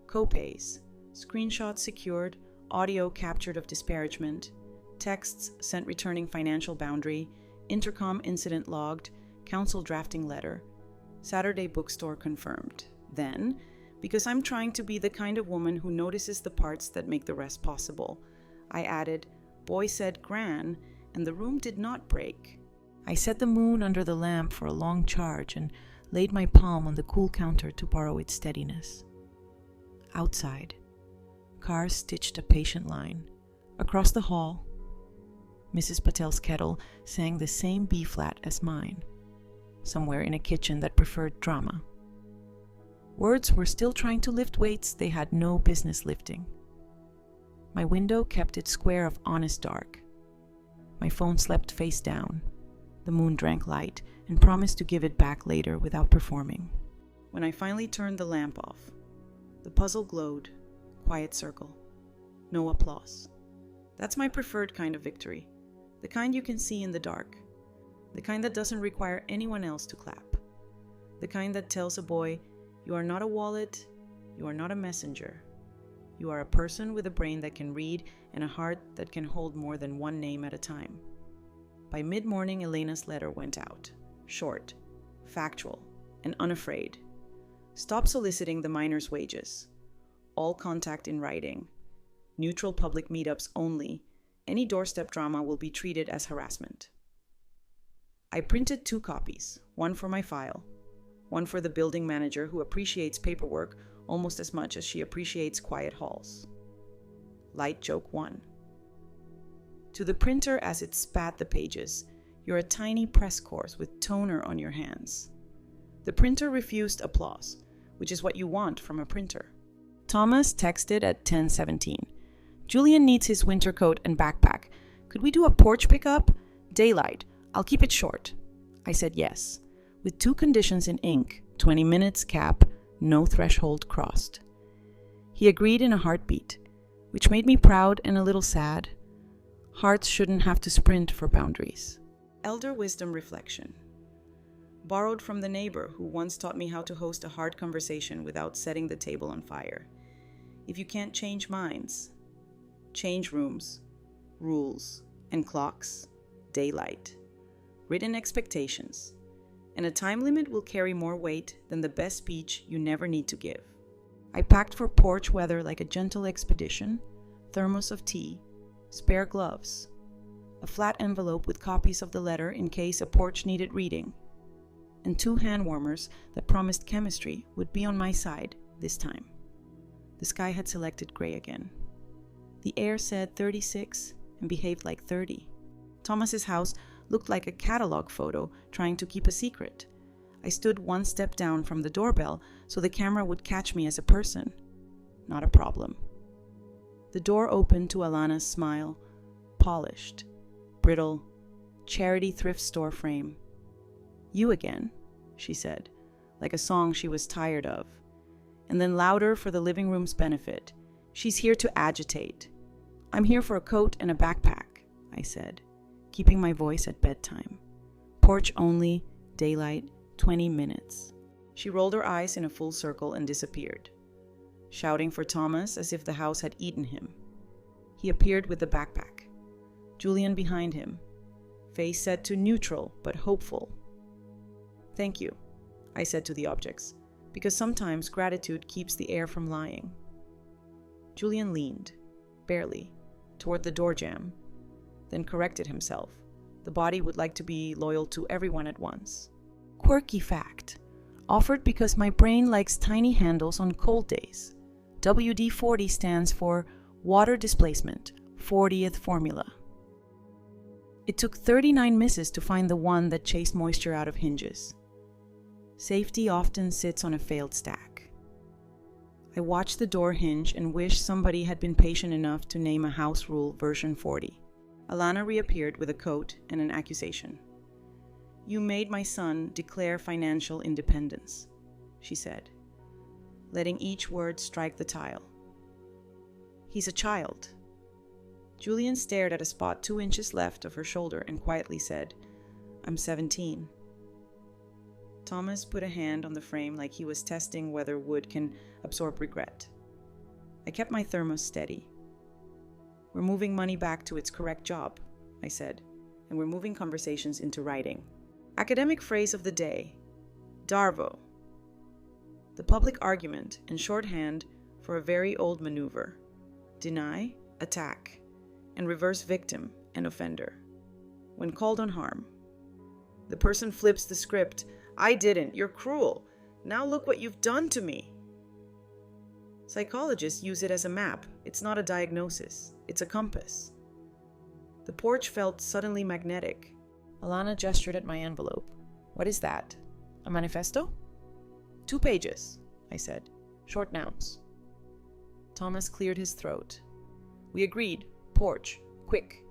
copays, screenshots secured, audio captured of disparagement, texts sent returning financial boundary, intercom incident logged, council drafting letter, Saturday bookstore confirmed. Then, because I'm trying to be the kind of woman who notices the parts that make the rest possible, I added, boy said Gran, and the room did not break. I set the moon under the lamp for a long charge and laid my palm on the cool counter to borrow its steadiness. Outside, cars stitched a patient line. Across the hall, Mrs. Patel's kettle sang the same B-flat as mine, somewhere in a kitchen that preferred drama. Words were still trying to lift weights they had no business lifting. My window kept its square of honest dark. My phone slept face down. The moon drank light and promised to give it back later without performing. When I finally turned the lamp off, the puzzle glowed, quiet circle. No applause. That's my preferred kind of victory. The kind you can see in the dark. The kind that doesn't require anyone else to clap. The kind that tells a boy, you are not a wallet, you are not a messenger. You are a person with a brain that can read and a heart that can hold more than one name at a time. By mid-morning, Elena's letter went out. Short, factual, and unafraid. Stop soliciting the miners' wages. All contact in writing. Neutral public meetups only. Any doorstep drama will be treated as harassment. I printed 2 copies, one for my file, one for the building manager who appreciates paperwork almost as much as she appreciates quiet halls. Light joke 1. To the printer as it spat the pages, you're a tiny press course with toner on your hands. The printer refused applause, which is what you want from a printer. Thomas texted at 10:17. Julian needs his winter coat and backpack. Could we do a porch pickup? Daylight. I'll keep it short. I said yes, with 2 conditions in ink, 20 minutes cap, no threshold crossed. He agreed in a heartbeat, which made me proud and a little sad. Hearts shouldn't have to sprint for boundaries. Elder wisdom reflection. Borrowed from the neighbor who once taught me how to host a hard conversation without setting the table on fire. If you can't change minds, change rooms, rules, and clocks, daylight. Written expectations. And a time limit will carry more weight than the best speech you never need to give. I packed for porch weather like a gentle expedition, thermos of tea, spare gloves, a flat envelope with copies of the letter in case a porch needed reading, and 2 hand warmers that promised chemistry would be on my side this time. The sky had selected gray again. The air said 36 and behaved like 30. Thomas's house looked like a catalog photo trying to keep a secret. I stood 1 step down from the doorbell so the camera would catch me as a person. Not a problem. The door opened to Alana's smile, polished, brittle, charity thrift store frame. You again, she said, like a song she was tired of. And then louder for the living room's benefit. She's here to agitate. I'm here for a coat and a backpack, I said, keeping my voice at bedtime. Porch only, daylight, 20 minutes. She rolled her eyes in a full circle and disappeared, shouting for Thomas as if the house had eaten him. He appeared with the backpack. Julian behind him, face set to neutral but hopeful. Thank you, I said to the objects, because sometimes gratitude keeps the air from lying. Julian leaned, barely, toward the door jamb, then corrected himself. The body would like to be loyal to everyone at once. Quirky fact, offered because my brain likes tiny handles on cold days. WD-40 stands for Water Displacement, 40th Formula. It took 39 misses to find the one that chased moisture out of hinges. Safety often sits on a failed stack. I watched the door hinge and wished somebody had been patient enough to name a house rule version 40. Alana reappeared with a coat and an accusation. You made my son declare financial independence, she said, letting each word strike the tile. He's a child. Julian stared at a spot 2 inches left of her shoulder and quietly said, I'm 17. Thomas put a hand on the frame like he was testing whether wood can absorb regret. I kept my thermos steady. We're moving money back to its correct job, I said, and we're moving conversations into writing. Academic phrase of the day, DARVO. The public argument in shorthand for a very old maneuver. Deny, attack, and reverse victim and offender. When called on harm. The person flips the script. I didn't. You're cruel. Now look what you've done to me. Psychologists use it as a map. It's not a diagnosis. It's a compass. The porch felt suddenly magnetic. Alana gestured at my envelope. What is that? A manifesto? 2 pages, I said. Short nouns. Thomas cleared his throat. We agreed. Porch. Quick.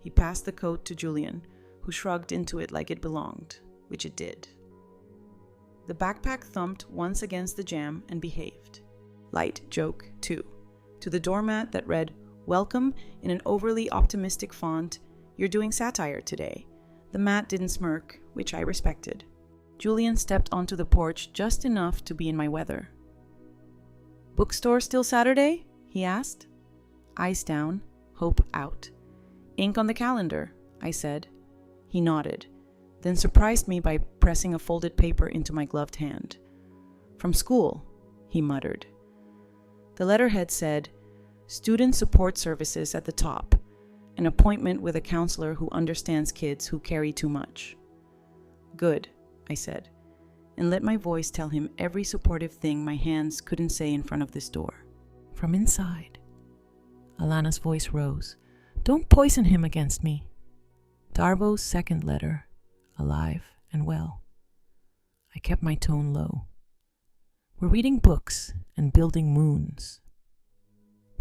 He passed the coat to Julian, who shrugged into it like it belonged, which it did. The backpack thumped once against the jamb and behaved. Light joke, too. To the doormat that read, Welcome in an overly optimistic font. You're doing satire today. The mat didn't smirk, which I respected. Julian stepped onto the porch just enough to be in my weather. Bookstore still Saturday? He asked. Eyes down, hope out. Ink on the calendar, I said. He nodded, then surprised me by pressing a folded paper into my gloved hand. From school, he muttered. The letterhead said, Student Support Services at the top, an appointment with a counselor who understands kids who carry too much. Good, I said, and let my voice tell him every supportive thing my hands couldn't say in front of this door. From inside, Alana's voice rose. Don't poison him against me. Darvo's second letter, alive and well. I kept my tone low. We're reading books and building moons.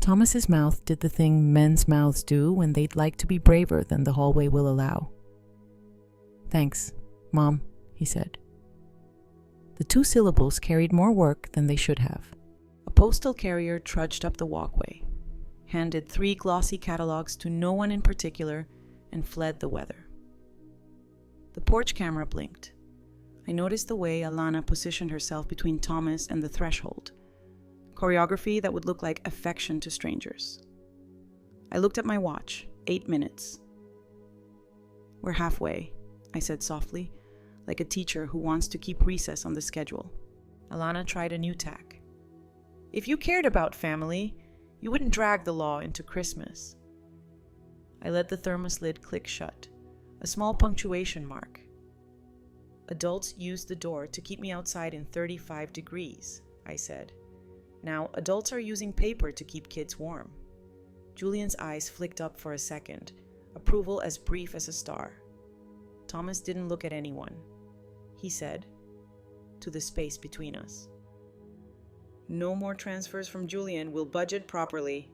Thomas's mouth did the thing men's mouths do when they'd like to be braver than the hallway will allow. Thanks, Mom, he said. The 2 syllables carried more work than they should have. A postal carrier trudged up the walkway, handed 3 glossy catalogs to no one in particular, and fled the weather. The porch camera blinked. I noticed the way Alana positioned herself between Thomas and the threshold. Choreography that would look like affection to strangers. I looked at my watch. 8 minutes. We're halfway, I said softly, like a teacher who wants to keep recess on the schedule. Alana tried a new tack. If you cared about family, you wouldn't drag the law into Christmas. I let the thermos lid click shut. A small punctuation mark. Adults use the door to keep me outside in 35 degrees, I said. Now, adults are using paper to keep kids warm. Julian's eyes flicked up for a second, approval as brief as a star. Thomas didn't look at anyone. He said, to the space between us. No more transfers from Julian. We'll budget properly.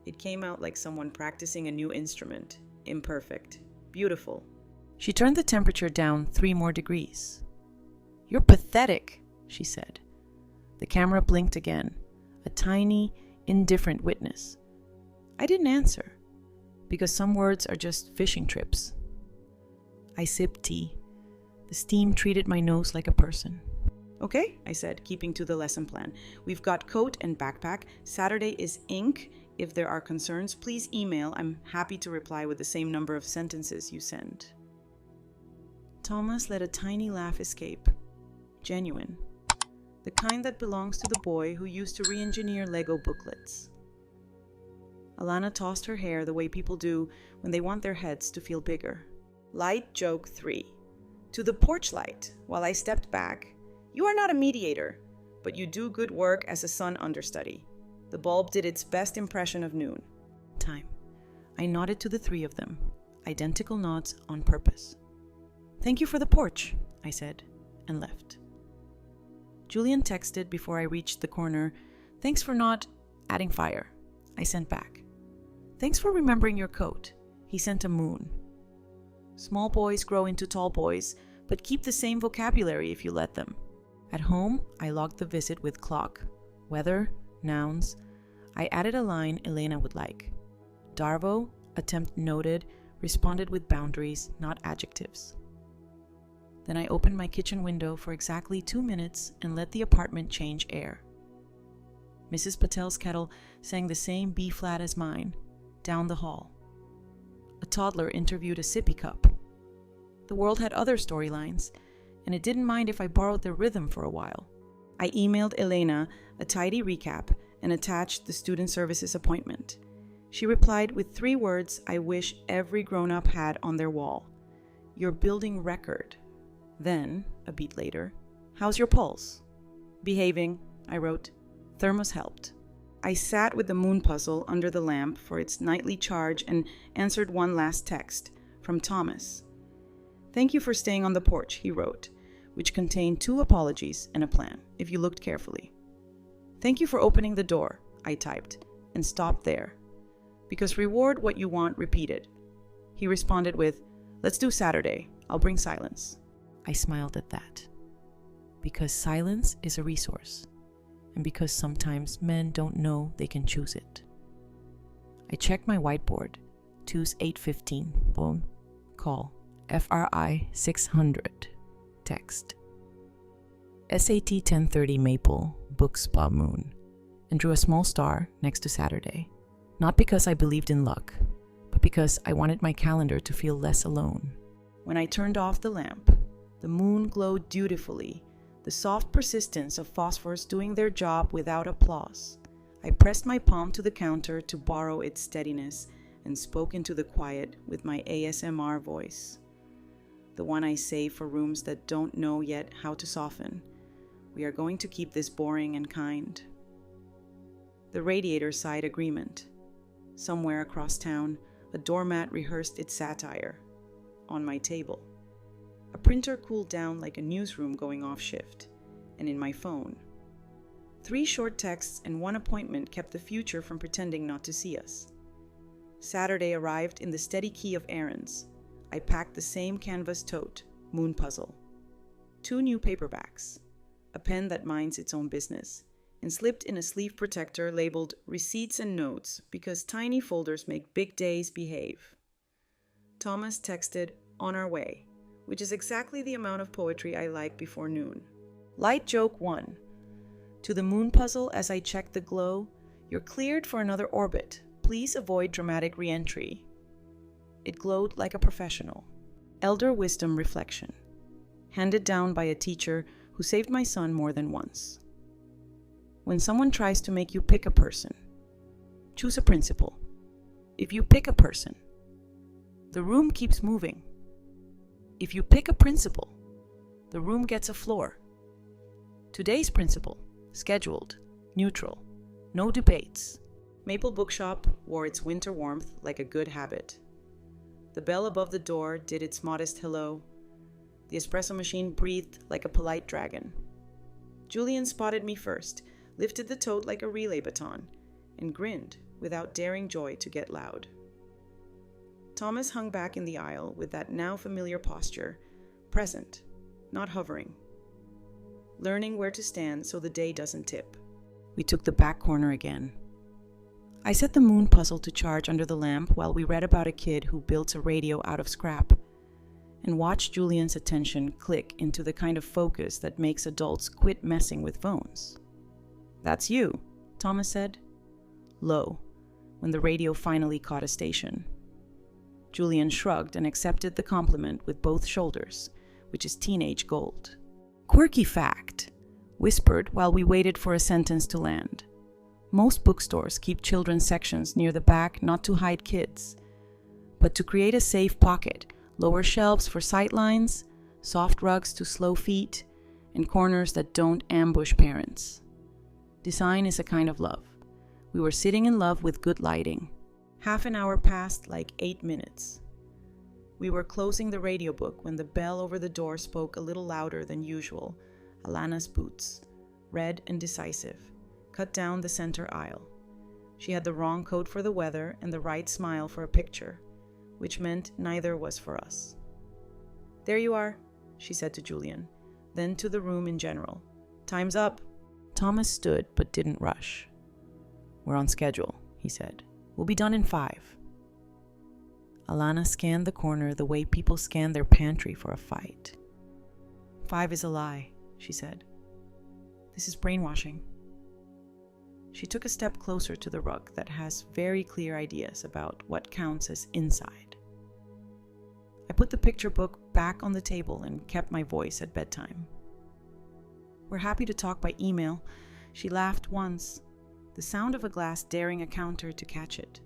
It came out like someone practicing a new instrument. Imperfect. Beautiful. She turned the temperature down 3 more degrees. You're pathetic, she said. The camera blinked again, a tiny, indifferent witness. I didn't answer, because some words are just fishing trips. I sipped tea. The steam treated my nose like a person. Okay, I said, keeping to the lesson plan. We've got coat and backpack. Saturday is ink. If there are concerns, please email. I'm happy to reply with the same number of sentences you send. Thomas let a tiny laugh escape. Genuine. The kind that belongs to the boy who used to re-engineer Lego booklets. Alana tossed her hair the way people do when they want their heads to feel bigger. Light joke 3. To the porch light, while I stepped back, "You are not a mediator, but you do good work as a sun understudy." The bulb did its best impression of noon. Time. I nodded to the three of them, identical nods on purpose. "Thank you for the porch," I said, and left. Julian texted before I reached the corner, "Thanks for not adding fire." I sent back. "Thanks for remembering your coat." He sent a moon. Small boys grow into tall boys, but keep the same vocabulary if you let them. At home, I logged the visit with clock, weather, nouns. I added a line Elena would like. Darvo, attempt noted, responded with boundaries, not adjectives. Then I opened my kitchen window for exactly 2 minutes and let the apartment change air. Mrs. Patel's kettle sang the same B-flat as mine, down the hall. A toddler interviewed a sippy cup. The world had other storylines, and it didn't mind if I borrowed their rhythm for a while. I emailed Elena a tidy recap and attached the student services appointment. She replied with 3 words I wish every grown-up had on their wall. "You're building record." Then, a beat later, "How's your pulse?" "Behaving," I wrote. Thermos helped. I sat with the moon puzzle under the lamp for its nightly charge and answered one last text from Thomas. "Thank you for staying on the porch," he wrote, which contained 2 apologies and a plan, if you looked carefully. "Thank you for opening the door," I typed, and stopped there. "Because reward what you want repeated." He responded with, "Let's do Saturday. I'll bring silence." I smiled at that. Because silence is a resource, and because sometimes men don't know they can choose it. I checked my whiteboard. Tues 8:15. Phone. Call. FRI 600. Text. SAT 10:30 Maple. Book Spa Moon. And drew a small star next to Saturday. Not because I believed in luck, but because I wanted my calendar to feel less alone. When I turned off the lamp, the moon glowed dutifully, the soft persistence of phosphors doing their job without applause. I pressed my palm to the counter to borrow its steadiness and spoke into the quiet with my ASMR voice. The one I save for rooms that don't know yet how to soften. We are going to keep this boring and kind. The radiator sighed agreement. Somewhere across town, a doormat rehearsed its satire. On my table. A printer cooled down like a newsroom going off shift. And in my phone. 3 short texts and 1 appointment kept the future from pretending not to see us. Saturday arrived in the steady key of errands. I packed the same canvas tote, moon puzzle. 2 new paperbacks. A pen that minds its own business. And slipped in a sleeve protector labeled Receipts and Notes because tiny folders make big days behave. Thomas texted, "On our way," which is exactly the amount of poetry I like before noon. Light joke 1. To the moon puzzle as I checked the glow, "You're cleared for another orbit. Please avoid dramatic re-entry." It glowed like a professional. Elder wisdom reflection. Handed down by a teacher who saved my son more than once. When someone tries to make you pick a person, choose a principle. If you pick a person, the room keeps moving. If you pick a principle, the room gets a floor. Today's principle, scheduled, neutral, no debates. Maple Bookshop wore its winter warmth like a good habit. The bell above the door did its modest hello. The espresso machine breathed like a polite dragon. Julian spotted me first, lifted the tote like a relay baton, and grinned without daring joy to get loud. Thomas hung back in the aisle with that now familiar posture, present, not hovering. Learning where to stand so the day doesn't tip. We took the back corner again. I set the moon puzzle to charge under the lamp while we read about a kid who built a radio out of scrap, and watched Julian's attention click into the kind of focus that makes adults quit messing with phones. "That's you," Thomas said. Low, when the radio finally caught a station. Julian shrugged and accepted the compliment with both shoulders, which is teenage gold. Quirky fact, whispered while we waited for a sentence to land. Most bookstores keep children's sections near the back not to hide kids, but to create a safe pocket, lower shelves for sightlines, soft rugs to slow feet, and corners that don't ambush parents. Design is a kind of love. We were sitting in love with good lighting. Half an hour passed like 8 minutes. We were closing the radio book when the bell over the door spoke a little louder than usual. Alana's boots, red and decisive, cut down the center aisle. She had the wrong coat for the weather and the right smile for a picture, which meant neither was for us. "There you are," she said to Julian, then to the room in general. "Time's up." Thomas stood but didn't rush. "We're on schedule," he said. "We'll be done in 5. Alana scanned the corner the way people scan their pantry for a fight. 5 is a lie, she said. "This is brainwashing." She took a step closer to the rug that has very clear ideas about what counts as inside. I put the picture book back on the table and kept my voice at bedtime. "We're happy to talk by email." She laughed once, the sound of a glass daring a counter to catch it.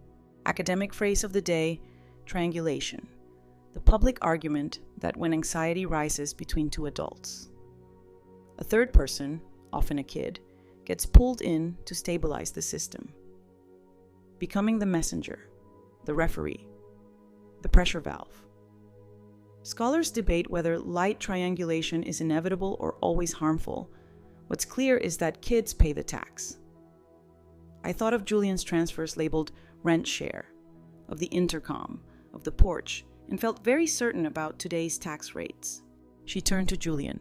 Academic phrase of the day, triangulation. The public argument that when anxiety rises between two adults, a third person, often a kid, gets pulled in to stabilize the system, becoming the messenger, the referee, the pressure valve. Scholars debate whether light triangulation is inevitable or always harmful. What's clear is that kids pay the tax. I thought of Julian's transfers labeled rent share, of the intercom, of the porch, and felt very certain about today's tax rates. She turned to Julian.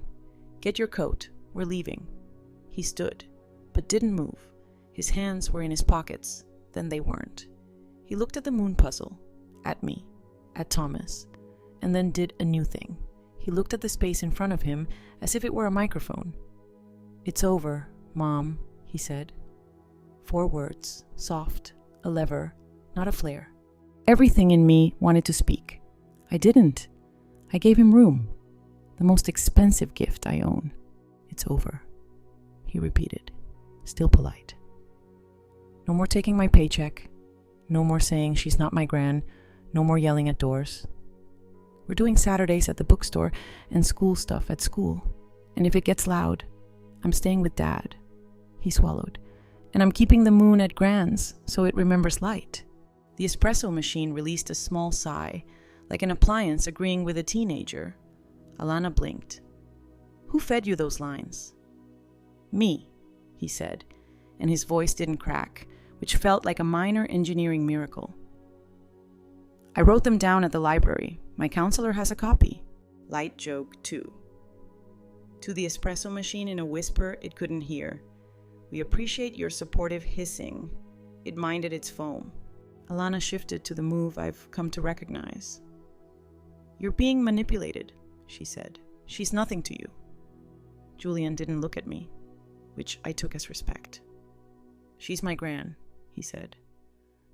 "Get your coat. We're leaving." He stood, but didn't move. His hands were in his pockets. Then they weren't. He looked at the moon puzzle, at me, at Thomas, and then did a new thing. He looked at the space in front of him as if it were a microphone. "It's over, Mom," he said. 4 words, soft, a lever, not a flare. Everything in me wanted to speak. I didn't. I gave him room. The most expensive gift I own. "It's over," he repeated, still polite. No more taking my paycheck. No more saying she's not my gran. No more yelling at doors. We're doing Saturdays at the bookstore and school stuff at school. And if it gets loud, I'm staying with Dad. He swallowed. And I'm keeping the moon at Gran's so it remembers light. The espresso machine released a small sigh, like an appliance agreeing with a teenager. Alana blinked. "Who fed you those lines?" "Me," he said, and his voice didn't crack, which felt like a minor engineering miracle. "I wrote them down at the library. My counselor has a copy." Light joke 2. To the espresso machine in a whisper it couldn't hear. "We appreciate your supportive hissing." It minded its foam. Alana shifted to the move I've come to recognize. "You're being manipulated," she said. "She's nothing to you." Julian didn't look at me, which I took as respect. "She's my gran," he said.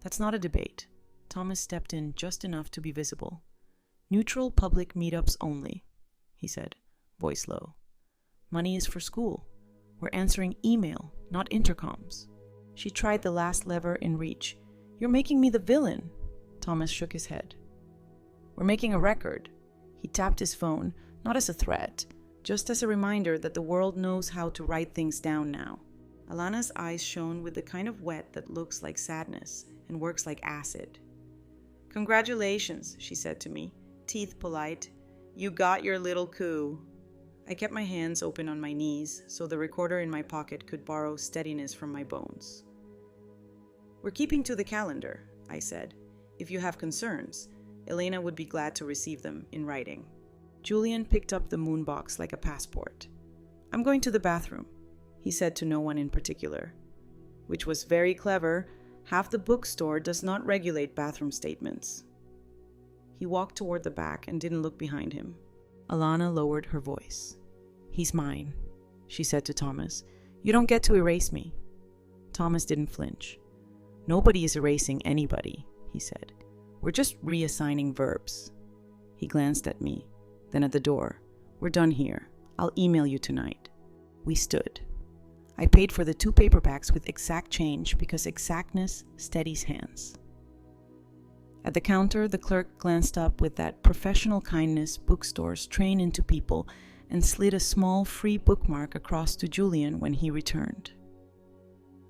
"That's not a debate." Thomas stepped in just enough to be visible. "Neutral public meetups only," he said, voice low. "Money is for school. We're answering email, not intercoms." She tried the last lever in reach. "You're making me the villain." Thomas shook his head. "We're making a record." He tapped his phone, not as a threat, just as a reminder that the world knows how to write things down now. Alana's eyes shone with the kind of wet that looks like sadness and works like acid. "Congratulations," she said to me, teeth polite. "You got your little coup." I kept my hands open on my knees so the recorder in my pocket could borrow steadiness from my bones. "We're keeping to the calendar," I said. "If you have concerns, Elena would be glad to receive them in writing." Julian picked up the moon box like a passport. "I'm going to the bathroom," he said to no one in particular. Which was very clever. Half the bookstore does not regulate bathroom statements. He walked toward the back and didn't look behind him. Alana lowered her voice. "He's mine," she said to Thomas. "You don't get to erase me." Thomas didn't flinch. "Nobody is erasing anybody," he said. "We're just reassigning verbs." He glanced at me, then at the door. We're done here. I'll email you tonight. We stood. I paid for the 2 paperbacks with exact change because exactness steadies hands. At the counter, the clerk glanced up with that professional kindness bookstores train into people and slid a small free bookmark across to Julian when he returned.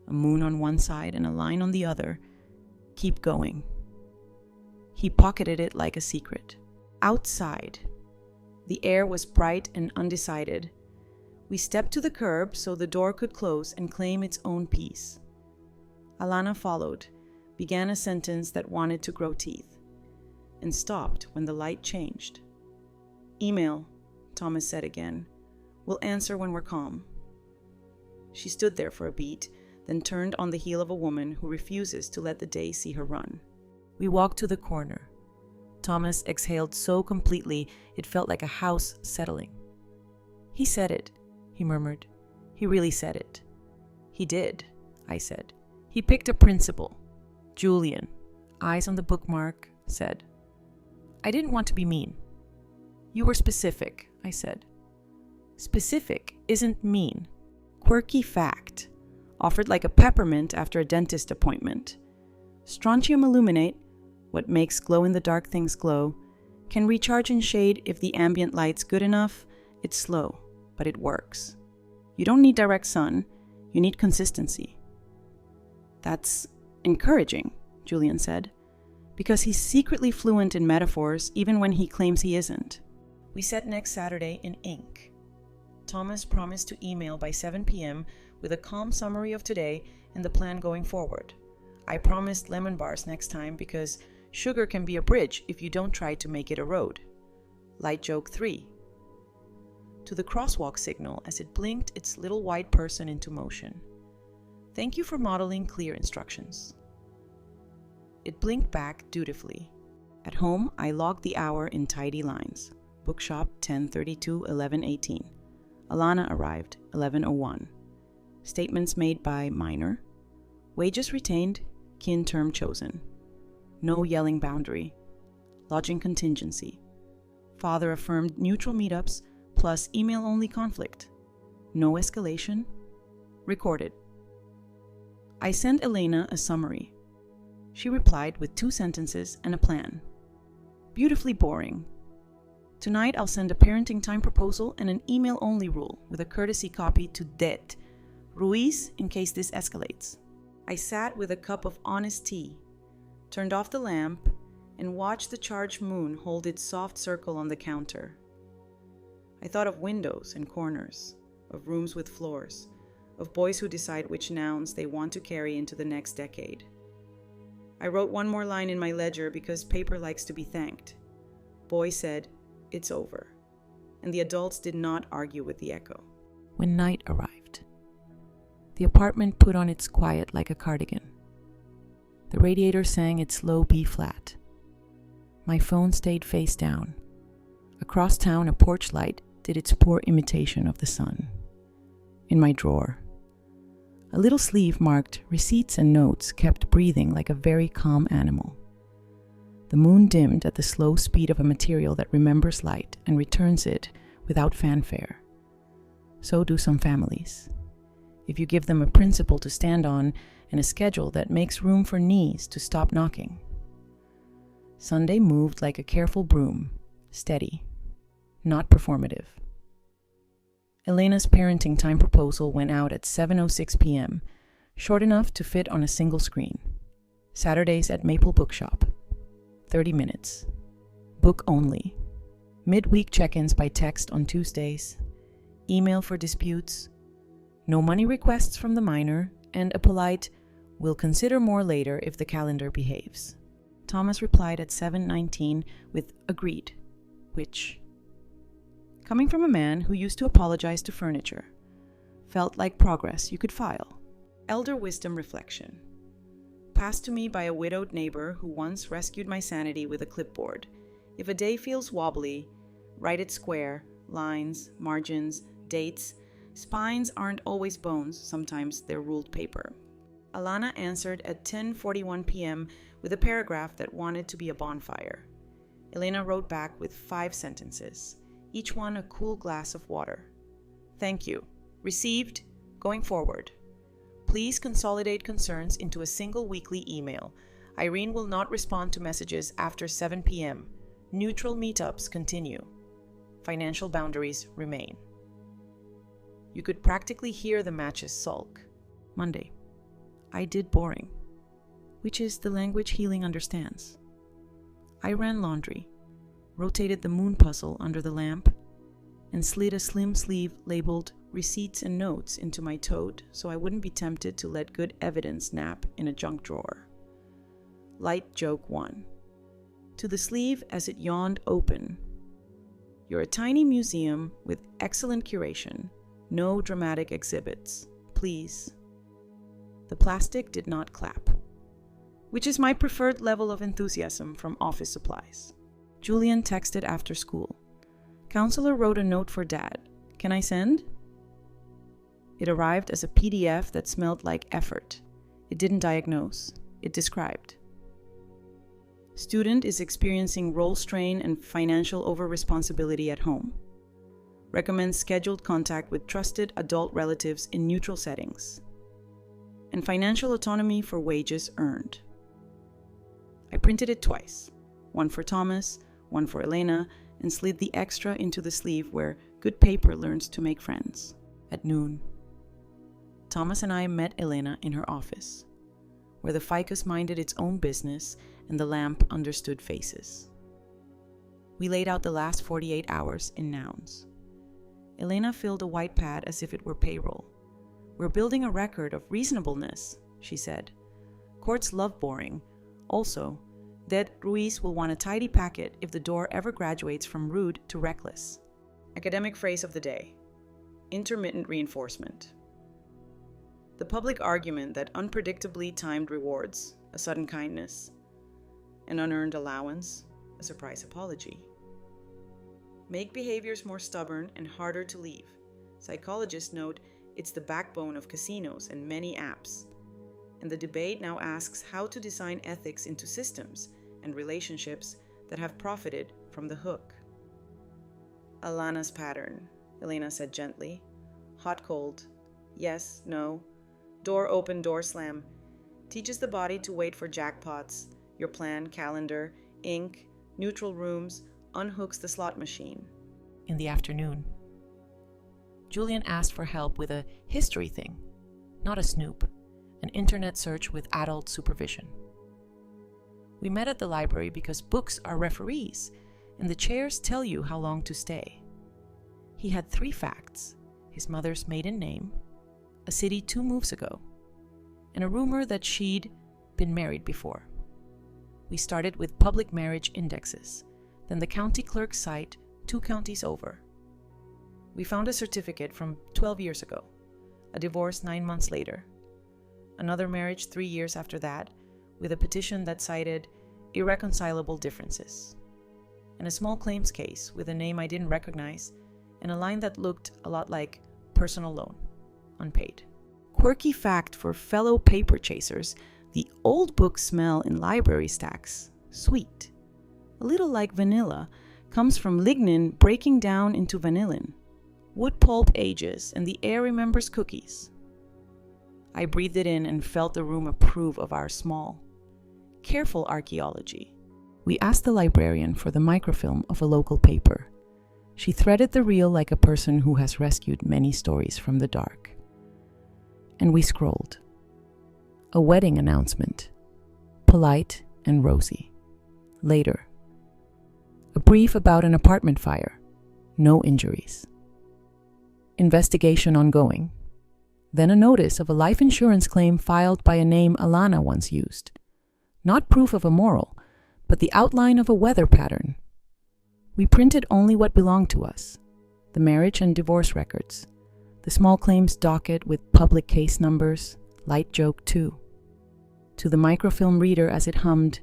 A moon on one side and a line on the other. Keep going. He pocketed it like a secret. Outside, the air was bright and undecided. We stepped to the curb so the door could close and claim its own peace. Alana followed, began a sentence that wanted to grow teeth, and stopped when the light changed. Email, Thomas said again. We'll answer when we're calm. She stood there for a beat, then turned on the heel of a woman who refuses to let the day see her run. We walked to the corner. Thomas exhaled so completely it felt like a house settling. He said it, he murmured. He really said it. He did, I said. He picked a principle. Julian, eyes on the bookmark, said. I didn't want to be mean. You were specific, I said. Specific isn't mean. Quirky fact. Offered like a peppermint after a dentist appointment. Strontium aluminate, what makes glow-in-the-dark things glow, can recharge in shade if the ambient light's good enough. It's slow, but it works. You don't need direct sun, you need consistency. That's encouraging, Julian said, because he's secretly fluent in metaphors even when he claims he isn't. We set next Saturday in ink. Thomas promised to email by 7 p.m. with a calm summary of today and the plan going forward. I promised lemon bars next time because sugar can be a bridge if you don't try to make it a road. Light joke 3. To the crosswalk signal as it blinked its little white person into motion. Thank you for modeling clear instructions. It blinked back dutifully. At home, I logged the hour in tidy lines. Bookshop 10:32, 11:18. Alana arrived 11:01. Statements made by minor. Wages retained, kin term chosen. No yelling boundary. Lodging contingency. Father affirmed neutral meetups plus email-only conflict. No escalation. Recorded. I sent Elena a summary. She replied with 2 sentences and a plan. Beautifully boring. Tonight I'll send a parenting time proposal and an email-only rule with a courtesy copy to Det, Ruiz, in case this escalates. I sat with a cup of honest tea, turned off the lamp, and watched the charged moon hold its soft circle on the counter. I thought of windows and corners, of rooms with floors, of boys who decide which nouns they want to carry into the next decade. I wrote one more line in my ledger because paper likes to be thanked. Boy said, "It's over," and the adults did not argue with the echo. When night arrived, the apartment put on its quiet like a cardigan. The radiator sang its low B-flat. My phone stayed face down. Across town, a porch light did its poor imitation of the sun. In my drawer, a little sleeve marked receipts and notes kept breathing like a very calm animal. The moon dimmed at the slow speed of a material that remembers light and returns it without fanfare. So do some families. If you give them a principle to stand on and a schedule that makes room for knees to stop knocking. Sunday moved like a careful broom, steady, not performative. Elena's parenting time proposal went out at 7:06 p.m., short enough to fit on a single screen. Saturdays at Maple Bookshop. 30 minutes. Book only. Midweek check-ins by text on Tuesdays. Email for disputes. No money requests from the minor, and a polite, "We'll consider more later if the calendar behaves." Thomas replied at 7:19 with "agreed," which, coming from a man who used to apologize to furniture, felt like progress you could file. Elder wisdom reflection. Passed to me by a widowed neighbor who once rescued my sanity with a clipboard. If a day feels wobbly, write it square, lines, margins, dates. Spines aren't always bones, sometimes they're ruled paper. Alana answered at 10:41 p.m. with a paragraph that wanted to be a bonfire. Elena wrote back with 5 sentences. each one a cool glass of water. Thank you. Received. Going forward. Please consolidate concerns into a single weekly email. Irene will not respond to messages after 7 p.m. Neutral meetups continue. Financial boundaries remain. You could practically hear the matches sulk. Monday. I did boring, which is the language healing understands. I ran laundry, rotated the moon puzzle under the lamp, and slid a slim sleeve labeled receipts and notes into my tote so I wouldn't be tempted to let good evidence nap in a junk drawer. Light joke 1. To the sleeve as it yawned open. You're a tiny museum with excellent curation. No dramatic exhibits. Please. The plastic did not clap, which is my preferred level of enthusiasm from office supplies. Julian texted after school. Counselor wrote a note for Dad. Can I send? It arrived as a PDF that smelled like effort. It didn't diagnose. It described. Student is experiencing role strain and financial over-responsibility at home. Recommends scheduled contact with trusted adult relatives in neutral settings. And financial autonomy for wages earned. I printed it twice. One for Thomas, one for Elena, and slid the extra into the sleeve where good paper learns to make friends. At noon. Thomas and I met Elena in her office, where the ficus minded its own business and the lamp understood faces. We laid out the last 48 hours in nouns. Elena filled a white pad as if it were payroll. We're building a record of reasonableness, she said. Courts love boring. Also, Ded Ruiz will want a tidy packet if the door ever graduates from rude to reckless. Academic phrase of the day. Intermittent reinforcement. The public argument that unpredictably timed rewards, a sudden kindness, an unearned allowance, a surprise apology, make behaviors more stubborn and harder to leave. Psychologists note it's the backbone of casinos and many apps. And the debate now asks how to design ethics into systems and relationships that have profited from the hook. Alana's pattern, Elena said gently. Hot, cold. Yes, no. Door open, door slam. Teaches the body to wait for jackpots, your plan, calendar, ink, neutral rooms, unhooks the slot machine. In the afternoon, Julian asked for help with a history thing, not a snoop, an internet search with adult supervision. We met at the library because books are referees, and the chairs tell you how long to stay. He had 3 facts: his mother's maiden name, a city 2 moves ago, and a rumor that she'd been married before. We started with public marriage indexes, then the county clerk's site 2 counties over. We found a certificate from 12 years ago, a divorce 9 months later, another marriage 3 years after that, with a petition that cited irreconcilable differences, and a small claims case with a name I didn't recognize and a line that looked a lot like personal loan, unpaid. Quirky fact for fellow paper chasers, the old books smell in library stacks sweet. A little like vanilla, comes from lignin breaking down into vanillin. Wood pulp ages and the air remembers cookies. I breathed it in and felt the room approve of our small, careful archaeology. We asked the librarian for the microfilm of a local paper. She threaded the reel like a person who has rescued many stories from the dark. And we scrolled. A wedding announcement. Polite and rosy. Later. A brief about an apartment fire. No injuries. Investigation ongoing. Then a notice of a life insurance claim filed by a name Alana once used. Not proof of a moral, but the outline of a weather pattern. We printed only what belonged to us, the marriage and divorce records, the small claims docket with public case numbers, light joke too. To the microfilm reader as it hummed,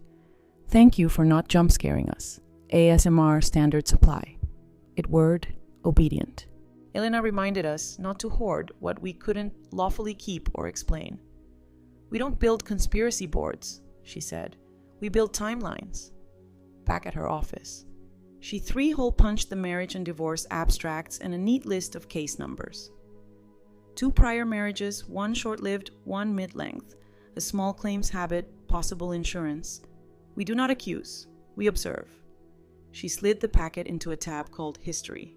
"Thank you for not jump scaring us. ASMR standard supply." It word, obedient. Elena reminded us not to hoard what we couldn't lawfully keep or explain. "We don't build conspiracy boards," she said. "We build timelines." Back at her office, She three-hole punched the marriage and divorce abstracts and a neat list of case numbers. 2 prior marriages, 1 short-lived, 1 mid-length, a small claims habit, possible insurance. We do not accuse, we observe. She slid the packet into a tab called History.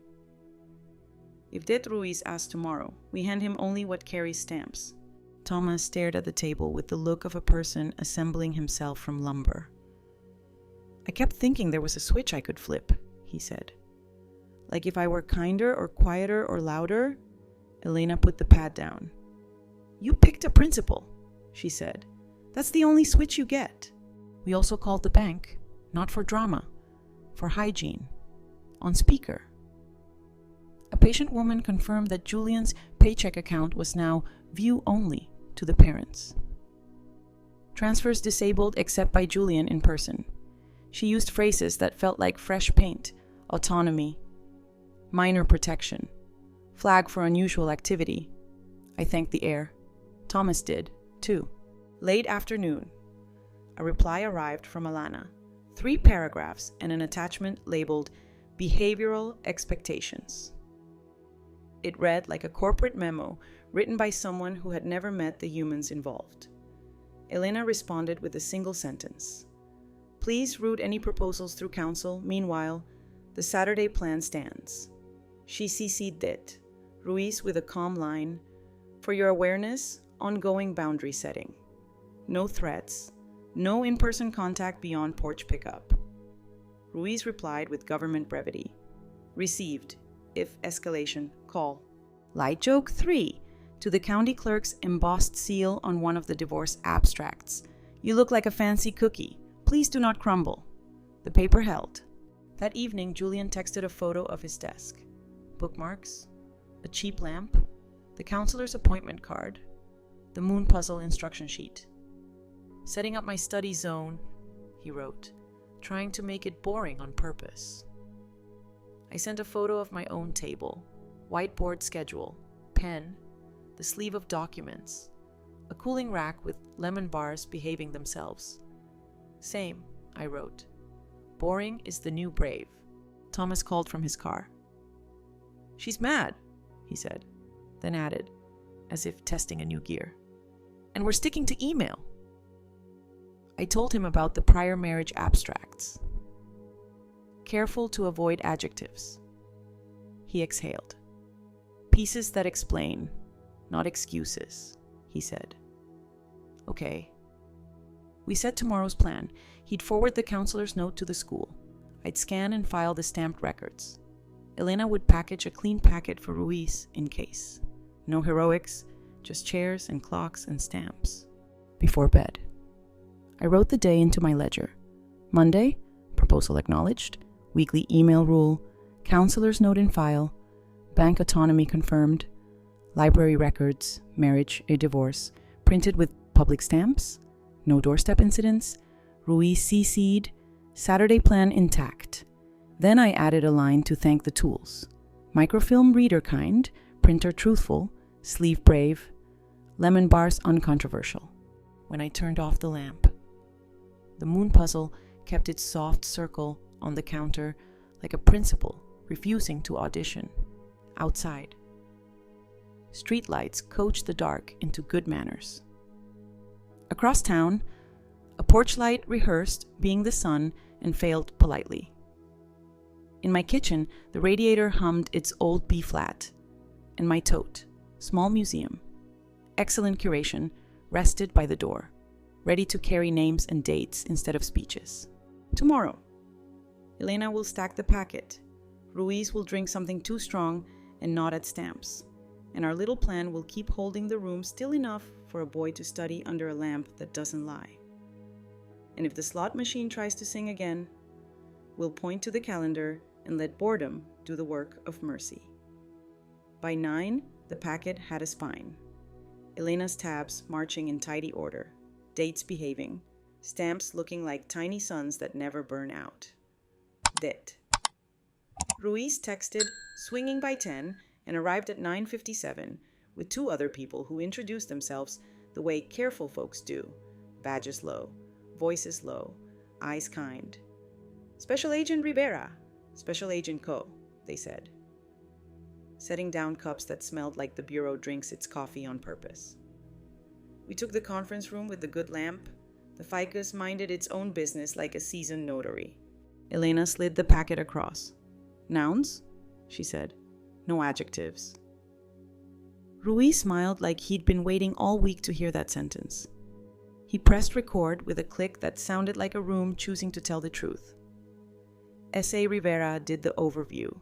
If Det Ruiz asks tomorrow, we hand him only what carries stamps. Thomas stared at the table with the look of a person assembling himself from lumber. I kept thinking there was a switch I could flip, he said. Like if I were kinder or quieter or louder? Elena put the pad down. You picked a principal, she said. That's the only switch you get. We also called the bank, not for drama, for hygiene, on speaker. A patient woman confirmed that Julian's paycheck account was now view only to the parents. Transfers disabled except by Julian in person. She used phrases that felt like fresh paint, autonomy, minor protection, flag for unusual activity. I thanked the air. Thomas did, too. Late afternoon. A reply arrived from Alana. 3 paragraphs and an attachment labeled Behavioral Expectations. It read like a corporate memo written by someone who had never met the humans involved. Elena responded with a single sentence. Please route any proposals through council. Meanwhile, the Saturday plan stands. She CC'd Det. Ruiz with a calm line. For your awareness, ongoing boundary setting. No threats. No in-person contact beyond porch pickup. Ruiz replied with government brevity. Received. If escalation, call. Light joke 3. To the county clerk's embossed seal on one of the divorce abstracts. You look like a fancy cookie. Please do not crumble. The paper held. That evening, Julian texted a photo of his desk. Bookmarks, a cheap lamp, the counselor's appointment card, the moon puzzle instruction sheet. Setting up my study zone, he wrote, trying to make it boring on purpose. I sent a photo of my own table, whiteboard schedule, pen, the sleeve of documents, a cooling rack with lemon bars behaving themselves. Same, I wrote. Boring is the new brave. Thomas called from his car. She's mad, he said, then added, as if testing a new gear. And we're sticking to email. I told him about the prior marriage abstracts. Careful to avoid adjectives. He exhaled. Pieces that explain, not excuses, he said. Okay. We set tomorrow's plan. He'd forward the counselor's note to the school. I'd scan and file the stamped records. Elena would package a clean packet for Ruiz in case. No heroics, just chairs and clocks and stamps. Before bed. I wrote the day into my ledger. Monday, proposal acknowledged, weekly email rule, counselor's note in file, bank autonomy confirmed, library records, marriage, a divorce, printed with public stamps, no doorstep incidents, Ruiz CC'd, Saturday plan intact. Then I added a line to thank the tools. Microfilm reader kind, printer truthful, sleeve brave, lemon bars uncontroversial. When I turned off the lamp, the moon puzzle kept its soft circle on the counter like a principal refusing to audition. Outside. Streetlights coached the dark into good manners. Across town, a porch light rehearsed being the sun and failed politely. In my kitchen, the radiator hummed its old B-flat, and my tote, small museum, excellent curation, rested by the door, ready to carry names and dates instead of speeches. Tomorrow, Elena will stack the packet, Ruiz will drink something too strong and nod at stamps, and our little plan will keep holding the room still enough for a boy to study under a lamp that doesn't lie. And if the slot machine tries to sing again, we'll point to the calendar and let boredom do the work of mercy. By 9, the packet had a spine. Elena's tabs marching in tidy order, dates behaving, stamps looking like tiny suns that never burn out. Det. Ruiz texted, swinging by 10, and arrived at 9:57 with 2 other people who introduced themselves the way careful folks do, badges low, voices low, eyes kind. Special Agent Rivera, Special Agent Ko, they said, setting down cups that smelled like the bureau drinks its coffee on purpose. We took the conference room with the good lamp. The ficus minded its own business like a seasoned notary. Elena slid the packet across. Nouns? She said. No adjectives. Ruiz smiled like he'd been waiting all week to hear that sentence. He pressed record with a click that sounded like a room choosing to tell the truth. S.A. Rivera did the overview.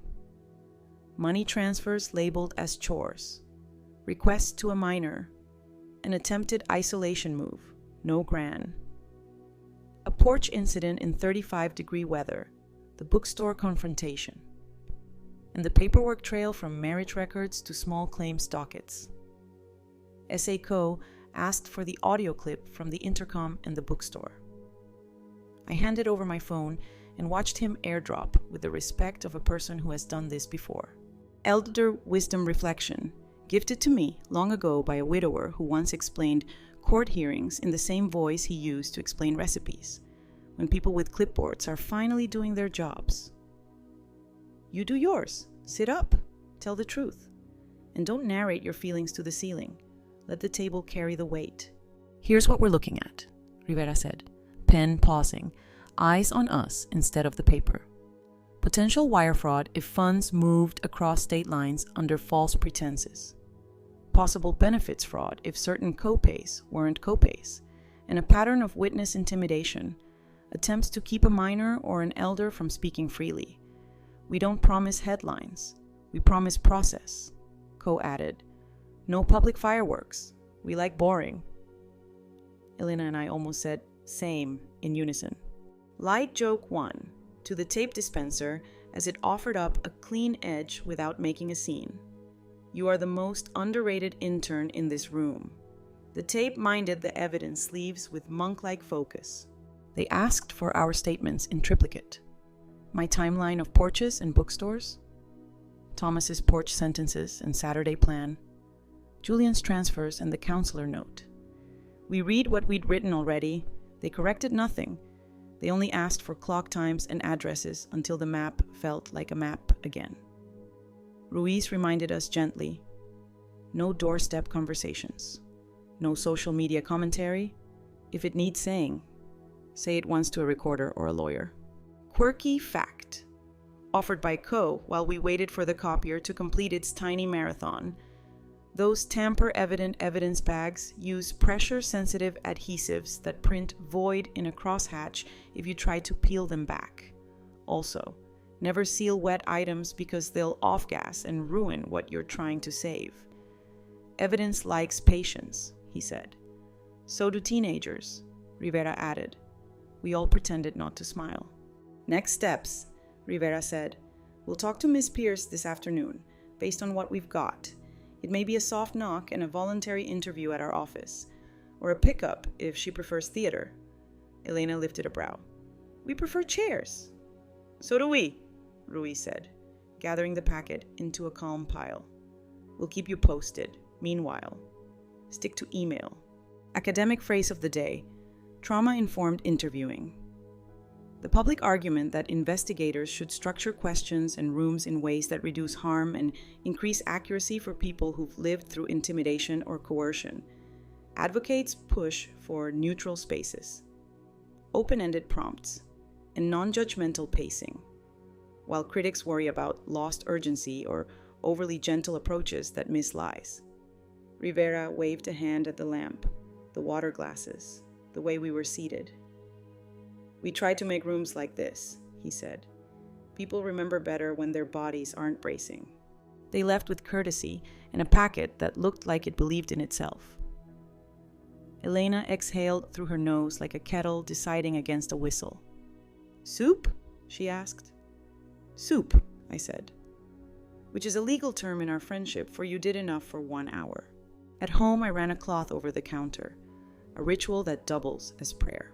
Money transfers labeled as chores. Requests to a minor. An attempted isolation move. No gran. A porch incident in 35-degree weather. The bookstore confrontation. And the paperwork trail from marriage records to small claims dockets. S.A. Co. asked for the audio clip from the intercom in the bookstore. I handed over my phone and watched him airdrop with the respect of a person who has done this before. Elder wisdom reflection, gifted to me long ago by a widower who once explained court hearings in the same voice he used to explain recipes, when people with clipboards are finally doing their jobs. You do yours. Sit up. Tell the truth. And don't narrate your feelings to the ceiling. Let the table carry the weight. Here's what we're looking at, Rivera said, pen pausing, eyes on us instead of the paper. Potential wire fraud if funds moved across state lines under false pretenses. Possible benefits fraud if certain copays weren't copays. And a pattern of witness intimidation, attempts to keep a minor or an elder from speaking freely. We don't promise headlines. We promise process. Co added, no public fireworks. We like boring. Elena and I almost said same in unison. Light joke 1 to the tape dispenser as it offered up a clean edge without making a scene. You are the most underrated intern in this room. The tape minded the evidence sleeves with monk-like focus. They asked for our statements in triplicate. My timeline of porches and bookstores, Thomas's porch sentences and Saturday plan, Julian's transfers and the counselor note. We read what we'd written already. They corrected nothing. They only asked for clock times and addresses until the map felt like a map again. Ruiz reminded us gently, no doorstep conversations, no social media commentary. If it needs saying, say it once to a recorder or a lawyer. Quirky fact, offered by Co. while we waited for the copier to complete its tiny marathon. Those tamper-evident evidence bags use pressure-sensitive adhesives that print void in a crosshatch if you try to peel them back. Also, never seal wet items because they'll off-gas and ruin what you're trying to save. Evidence likes patience, he said. So do teenagers, Rivera added. We all pretended not to smile. Next steps, Rivera said. We'll talk to Miss Pierce this afternoon, based on what we've got. It may be a soft knock and a voluntary interview at our office, or a pickup if she prefers theater. Elena lifted a brow. We prefer chairs. So do we, Ruiz said, gathering the packet into a calm pile. We'll keep you posted. Meanwhile, stick to email. Academic phrase of the day, trauma-informed interviewing. The public argument that investigators should structure questions and rooms in ways that reduce harm and increase accuracy for people who've lived through intimidation or coercion. Advocates push for neutral spaces, open-ended prompts, and non-judgmental pacing, while critics worry about lost urgency or overly gentle approaches that miss lies. Rivera waved a hand at the lamp, the water glasses, the way we were seated. We try to make rooms like this, he said. People remember better when their bodies aren't bracing. They left with courtesy and a packet that looked like it believed in itself. Elena exhaled through her nose like a kettle deciding against a whistle. Soup? She asked. Soup, I said, which is a legal term in our friendship for you did enough for 1 hour. At home, I ran a cloth over the counter, a ritual that doubles as prayer.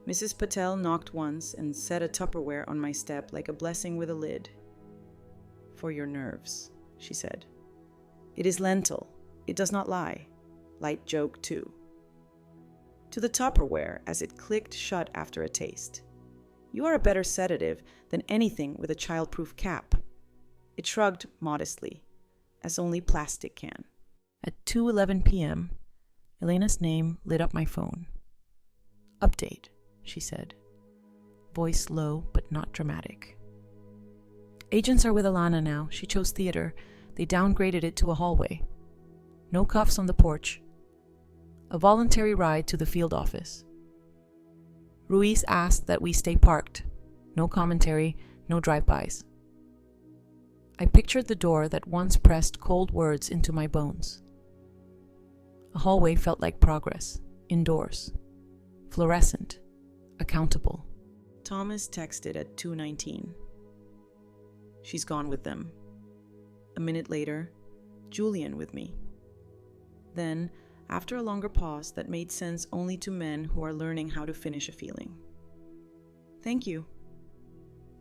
Mrs. Patel knocked once and set a Tupperware on my step like a blessing with a lid. For your nerves, she said. It is lentil. It does not lie. Light joke, too. To the Tupperware as it clicked shut after a taste. You are a better sedative than anything with a child-proof cap." It shrugged modestly, as only plastic can. At 2:11 p.m., Elena's name lit up my phone. "Update," she said, voice low but not dramatic. "Agents are with Alana now. She chose theater. They downgraded it to a hallway. No cuffs on the porch. A voluntary ride to the field office. Ruiz asked that we stay parked. No commentary, no drive-bys." I pictured the door that once pressed cold words into my bones. A hallway felt like progress, indoors, fluorescent, accountable. Thomas texted at 2:19. "She's gone with them." A minute later, "Julian with me." Then, after a longer pause that made sense only to men who are learning how to finish a feeling, "Thank you."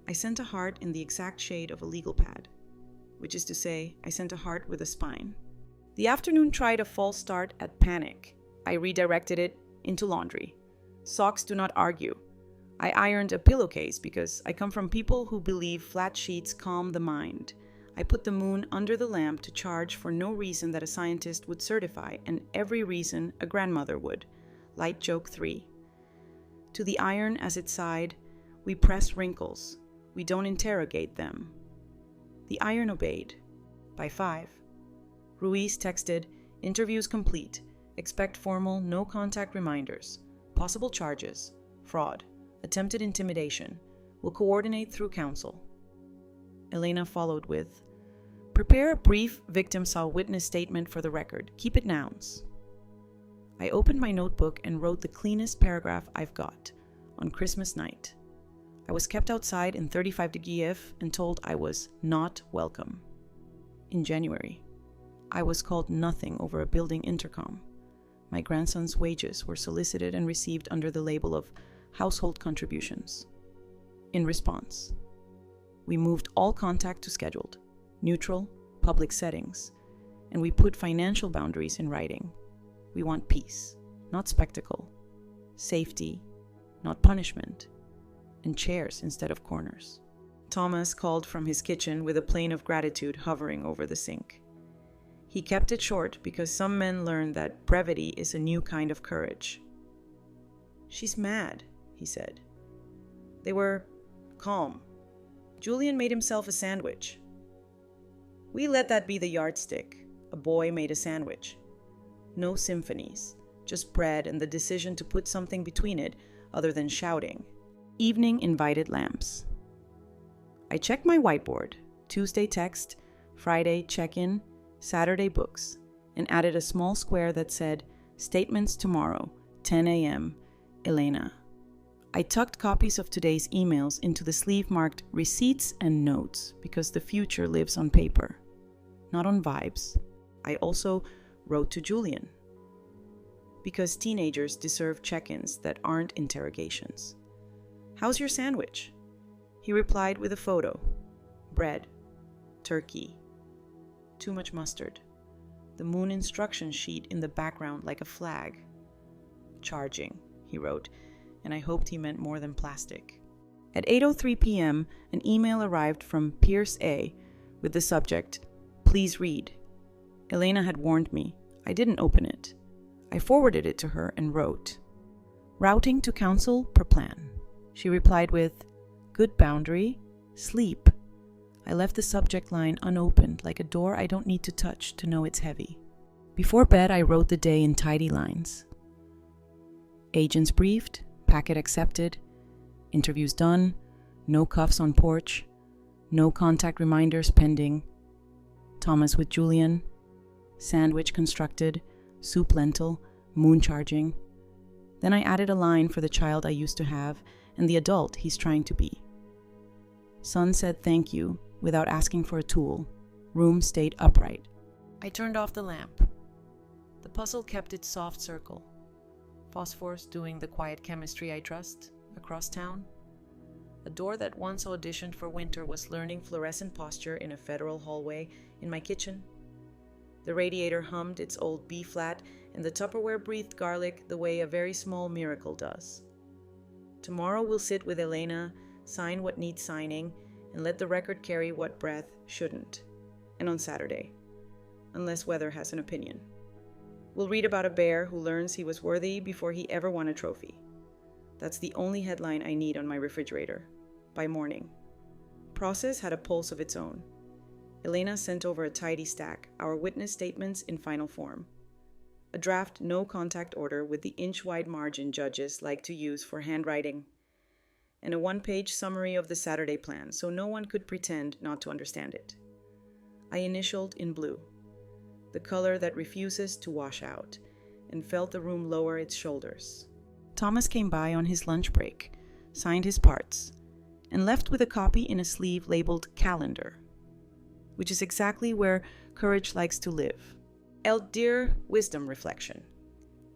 I sent a heart in the exact shade of a legal pad, which is to say, I sent a heart with a spine. The afternoon tried a false start at panic. I redirected it into laundry. Socks do not argue. I ironed a pillowcase because I come from people who believe flat sheets calm the mind. I put the moon under the lamp to charge for no reason that a scientist would certify, and every reason a grandmother would. Light joke 3. To the iron as it sighed, "We press wrinkles. We don't interrogate them." The iron obeyed. By 5, Ruiz texted, "Interviews complete. Expect formal, no-contact reminders. Possible charges. Fraud. Attempted intimidation. Will coordinate through counsel." Elena followed with, "Prepare a brief victim saw witness statement for the record. Keep it nouns." I opened my notebook and wrote the cleanest paragraph I've got. On Christmas night, I was kept outside in 35-degree F and told I was not welcome. In January, I was called nothing over a building intercom. My grandson's wages were solicited and received under the label of household contributions. In response, we moved all contact to scheduled, neutral, public settings, and we put financial boundaries in writing. We want peace, not spectacle, safety, not punishment, and chairs instead of corners. Thomas called from his kitchen with a plane of gratitude hovering over the sink. He kept it short because some men learned that brevity is a new kind of courage. "She's mad," he said. They were calm. Julian made himself a sandwich. We let that be the yardstick. A boy made a sandwich. No symphonies, just bread and the decision to put something between it other than shouting. Evening invited lamps. I checked my whiteboard. Tuesday text, Friday check-in, Saturday books, and added a small square that said, "Statements tomorrow, 10 a.m., Elena." I tucked copies of today's emails into the sleeve marked "Receipts and Notes" because the future lives on paper, not on vibes. I also wrote to Julian because teenagers deserve check-ins that aren't interrogations. "How's your sandwich?" He replied with a photo. Bread. Turkey. Too much mustard. The moon instruction sheet in the background like a flag. "Charging," he wrote, and I hoped he meant more than plastic. At 8:03 p.m., an email arrived from Pierce A. with the subject, "Please read." Elena had warned me. I didn't open it. I forwarded it to her and wrote, "Routing to council per plan." She replied with, "Good boundary. Sleep." I left the subject line unopened like a door I don't need to touch to know it's heavy. Before bed, I wrote the day in tidy lines. Agents briefed, packet accepted, interviews done, no cuffs on porch, no contact reminders pending, Thomas with Julian, sandwich constructed, soup lentil, moon charging. Then I added a line for the child I used to have and the adult he's trying to be. Son said thank you without asking for a tool. Room stayed upright. I turned off the lamp. The puzzle kept its soft circle. Phosphorus doing the quiet chemistry I trust across town. A door that once auditioned for winter was learning fluorescent posture in a federal hallway in my kitchen. The radiator hummed its old B-flat, and the Tupperware breathed garlic the way a very small miracle does. Tomorrow we'll sit with Elena, sign what needs signing, and let the record carry what breath shouldn't. And on Saturday, unless weather has an opinion, we'll read about a bear who learns he was worthy before he ever won a trophy. That's the only headline I need on my refrigerator. By morning. Process had a pulse of its own. Elena sent over a tidy stack, our witness statements in final form. A draft no-contact order with the inch-wide margin judges like to use for handwriting. And a one-page summary of the Saturday plan, so no one could pretend not to understand it. I initialed in blue, the color that refuses to wash out, and felt the room lower its shoulders. Thomas came by on his lunch break, signed his parts, and left with a copy in a sleeve labeled Calendar, which is exactly where courage likes to live. El Dear Wisdom Reflection,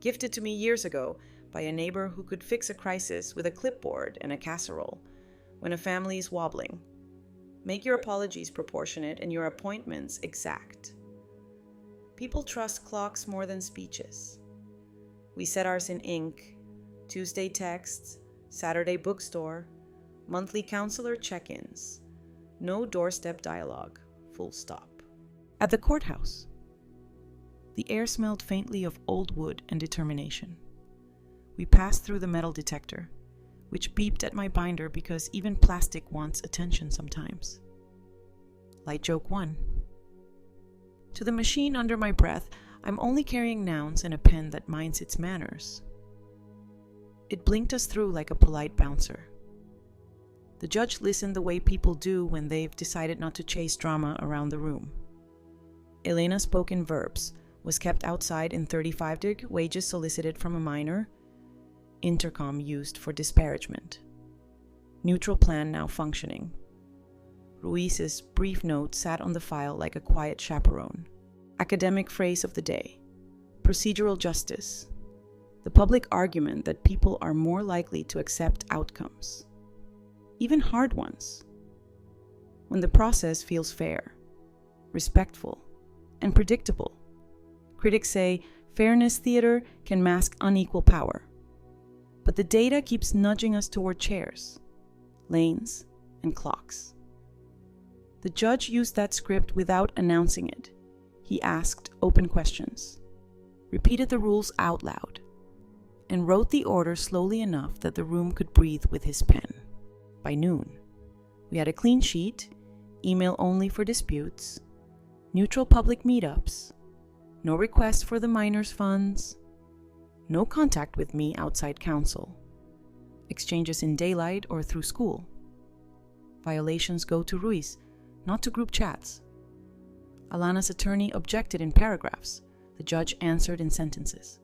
gifted to me years ago by a neighbor who could fix a crisis with a clipboard and a casserole when a family is wobbling. Make your apologies proportionate and your appointments exact. People trust clocks more than speeches. We set ours in ink, Tuesday texts, Saturday bookstore, monthly counselor check-ins. No doorstep dialogue, full stop. At the courthouse, the air smelled faintly of old wood and determination. We passed through the metal detector, which beeped at my binder because even plastic wants attention sometimes. Light joke 1. To the machine under my breath, I'm only carrying nouns and a pen that minds its manners. It blinked us through like a polite bouncer. The judge listened the way people do when they've decided not to chase drama around the room. Elena spoke in verbs, was kept outside in 35 dig, wages solicited from a minor, intercom used for disparagement. Neutral plan now functioning. Ruiz's brief note sat on the file like a quiet chaperone. Academic phrase of the day. Procedural justice. The public argument that people are more likely to accept outcomes, even hard ones, when the process feels fair, respectful, and predictable. Critics say fairness theater can mask unequal power. But the data keeps nudging us toward chairs, lanes, and clocks. The judge used that script without announcing it. He asked open questions, repeated the rules out loud, and wrote the order slowly enough that the room could breathe with his pen. By noon, we had a clean sheet, email only for disputes, neutral public meetups, no request for the minors' funds, no contact with me outside counsel, exchanges in daylight or through school. Violations go to Ruiz, not to group chats. Alana's attorney objected in paragraphs. The judge answered in sentences.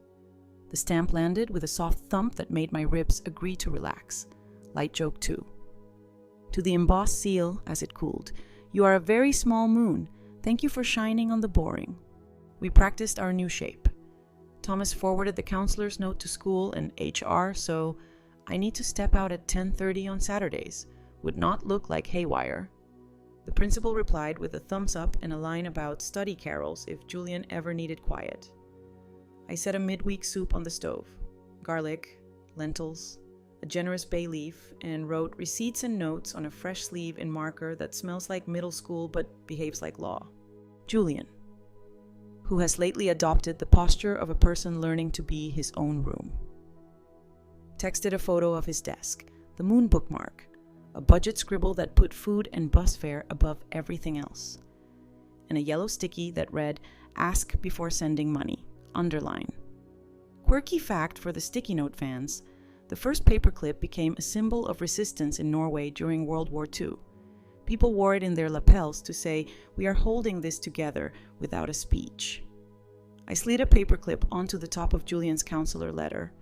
The stamp landed with a soft thump that made my ribs agree to relax. Light joke 2. To the embossed seal, as it cooled, you are a very small moon. Thank you for shining on the boring. We practiced our new shape. Thomas forwarded the counselor's note to school and HR, so I need to step out at 10:30 on Saturdays. Would not look like haywire. The principal replied with a thumbs up and a line about study carols if Julian ever needed quiet. I set a midweek soup on the stove, garlic, lentils, a generous bay leaf, and wrote receipts and notes on a fresh sleeve in marker that smells like middle school but behaves like law. Julian, who has lately adopted the posture of a person learning to be his own room. Texted a photo of his desk, the moon bookmark, a budget scribble that put food and bus fare above everything else, and a yellow sticky that read, "Ask before sending money, underline." Quirky fact for the sticky note fans, the first paperclip became a symbol of resistance in Norway during World War II. People wore it in their lapels to say, "We are holding this together," without a speech. I slid a paperclip onto the top of Julian's counselor letter,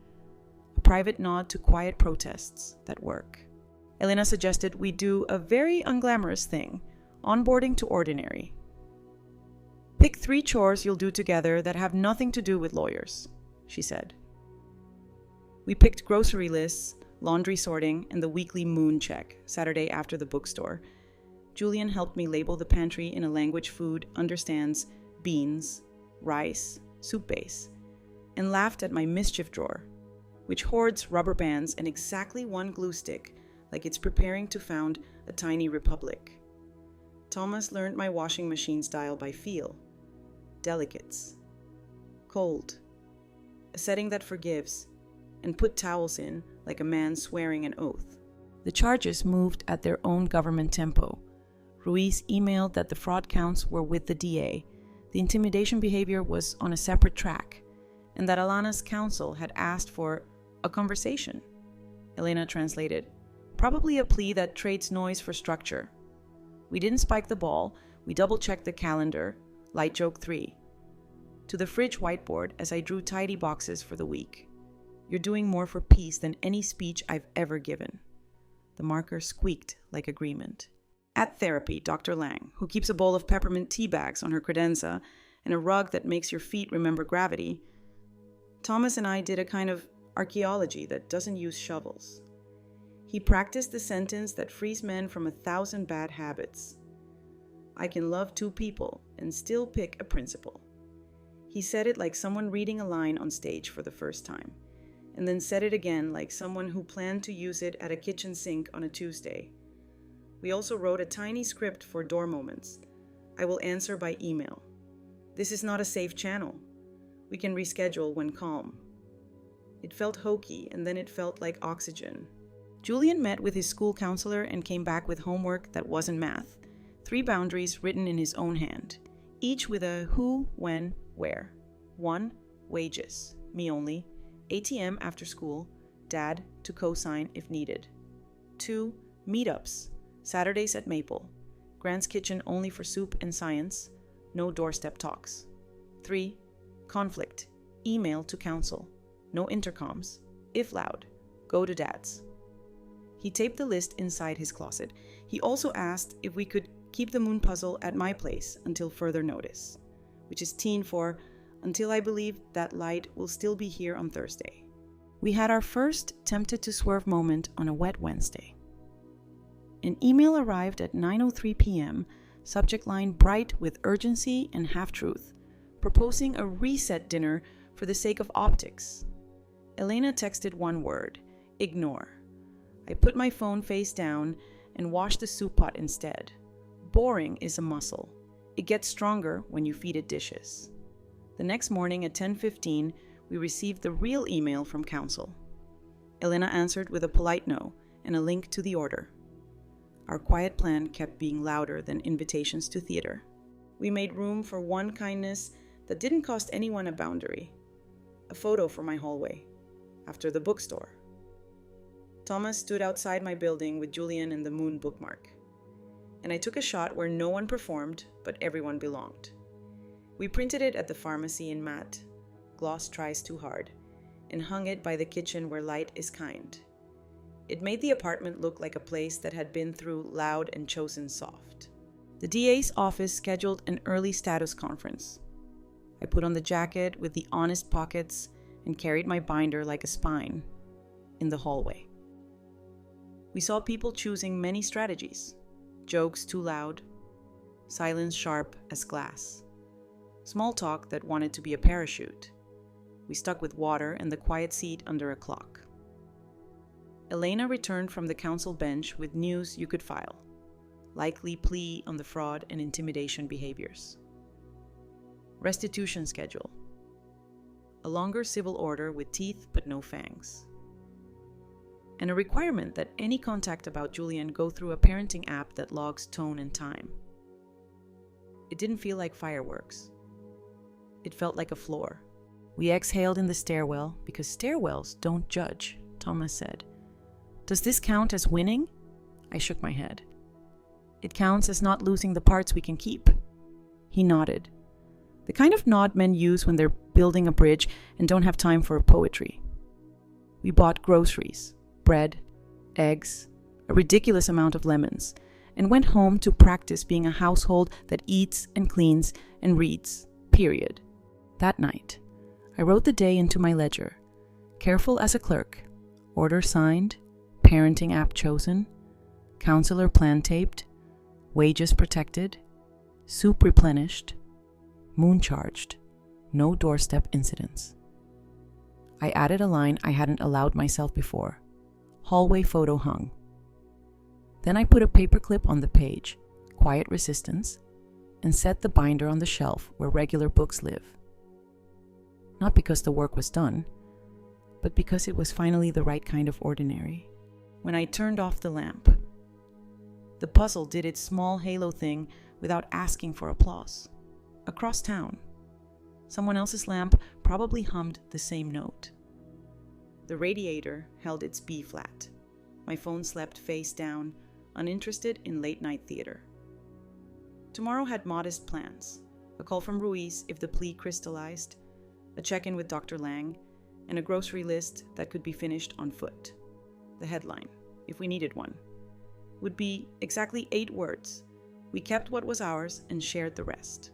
a private nod to quiet protests that work. Elena suggested we do a very unglamorous thing, onboarding to ordinary. Pick 3 chores you'll do together that have nothing to do with lawyers, she said. We picked grocery lists, laundry sorting, and the weekly moon check, Saturday after the bookstore. Julian helped me label the pantry in a language food understands: beans, rice, soup base, and laughed at my mischief drawer. which hoards rubber bands and exactly one glue stick, like it's preparing to found a tiny republic. Thomas learned my washing machine's dial by feel. Delicates. Cold. A setting that forgives, and put towels in like a man swearing an oath. The charges moved at their own government tempo. Ruiz emailed that the fraud counts were with the DA, the intimidation behavior was on a separate track, and that Alana's counsel had asked for a conversation. Elena translated, probably a plea that trades noise for structure. We didn't spike the ball, we double-checked the calendar, light joke 3. To the fridge whiteboard as I drew tidy boxes for the week. You're doing more for peace than any speech I've ever given. The marker squeaked like agreement. At therapy, Dr. Lang, who keeps a bowl of peppermint tea bags on her credenza and a rug that makes your feet remember gravity, Thomas and I did a kind of archaeology that doesn't use shovels. He practiced the sentence that frees men from 1,000 bad habits. I can love 2 people and still pick a principle. He said it like someone reading a line on stage for the first time, and then said it again like someone who planned to use it at a kitchen sink on a Tuesday. We also wrote a tiny script for door moments. I will answer by email. This is not a safe channel. We can reschedule when calm. It felt hokey, and then it felt like oxygen. Julian met with his school counselor and came back with homework that wasn't math. 3 boundaries written in his own hand, each with a who, when, where. 1. Wages. Me only. ATM after school. Dad to co-sign if needed. 2. Meetups. Saturdays at Maple. Grant's kitchen only for soup and science. No doorstep talks. 3. Conflict. Email to council. No intercoms. If loud. Go to Dad's. He taped the list inside his closet. He also asked if we could keep the moon puzzle at my place until further notice, which is teen for until I believe that light will still be here on Thursday. We had our first tempted to swerve moment on a wet Wednesday. An email arrived at 9:03 p.m., subject line bright with urgency and half-truth, proposing a reset dinner for the sake of optics. Elena texted one word, ignore. I put my phone face down and washed the soup pot instead. Boring is a muscle. It gets stronger when you feed it dishes. The next morning at 10:15, we received the real email from council. Elena answered with a polite no and a link to the order. Our quiet plan kept being louder than invitations to theater. We made room for one kindness that didn't cost anyone a boundary. A photo for my hallway, after the bookstore. Thomas stood outside my building with Julian and the moon bookmark. And I took a shot where no one performed, but everyone belonged. We printed it at the pharmacy in matte, gloss tries too hard, and hung it by the kitchen where light is kind. It made the apartment look like a place that had been through loud and chosen soft. The DA's office scheduled an early status conference. I put on the jacket with the honest pockets and carried my binder like a spine in the hallway. We saw people choosing many strategies. Jokes too loud, silence sharp as glass, small talk that wanted to be a parachute. We stuck with water and the quiet seat under a clock. Elena returned from the council bench with news you could file, likely plea on the fraud and intimidation behaviors. Restitution schedule. A longer civil order with teeth but no fangs. And a requirement that any contact about Julian go through a parenting app that logs tone and time. It didn't feel like fireworks. It felt like a floor. We exhaled in the stairwell because stairwells don't judge, Thomas said. Does this count as winning? I shook my head. It counts as not losing the parts we can keep. He nodded. The kind of nod men use when they're building a bridge and don't have time for poetry. We bought groceries, bread, eggs, a ridiculous amount of lemons, and went home to practice being a household that eats and cleans and reads, period. That night, I wrote the day into my ledger, careful as a clerk, order signed, parenting app chosen, counselor plan taped, wages protected, soup replenished, moon charged, no doorstep incidents. I added a line I hadn't allowed myself before. Hallway photo hung. Then I put a paperclip on the page, quiet resistance, and set the binder on the shelf where regular books live. Not because the work was done, but because it was finally the right kind of ordinary. When I turned off the lamp, the puzzle did its small halo thing without asking for applause. Across town, someone else's lamp probably hummed the same note. The radiator held its B flat. My phone slept face down, uninterested in late-night theater. Tomorrow had modest plans. A call from Ruiz if the plea crystallized, a check-in with Dr. Lang, and a grocery list that could be finished on foot. The headline, if we needed one, would be exactly 8 words. We kept what was ours and shared the rest.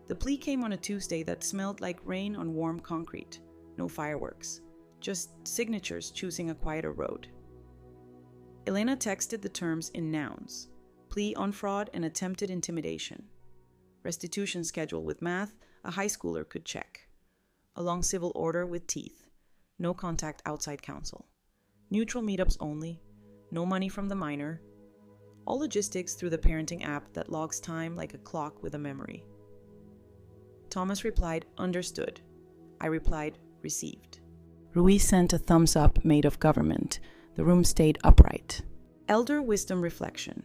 The plea came on a Tuesday that smelled like rain on warm concrete. No fireworks, just signatures choosing a quieter road. Elena texted the terms in nouns: plea on fraud and attempted intimidation. Restitution schedule with math, a high schooler could check. A long civil order with teeth. No contact outside counsel. Neutral meetups only. No money from the minor. All logistics through the parenting app that logs time like a clock with a memory. Thomas replied, understood. I replied, received. Ruiz sent a thumbs up made of government. The room stayed upright. Elder wisdom reflection.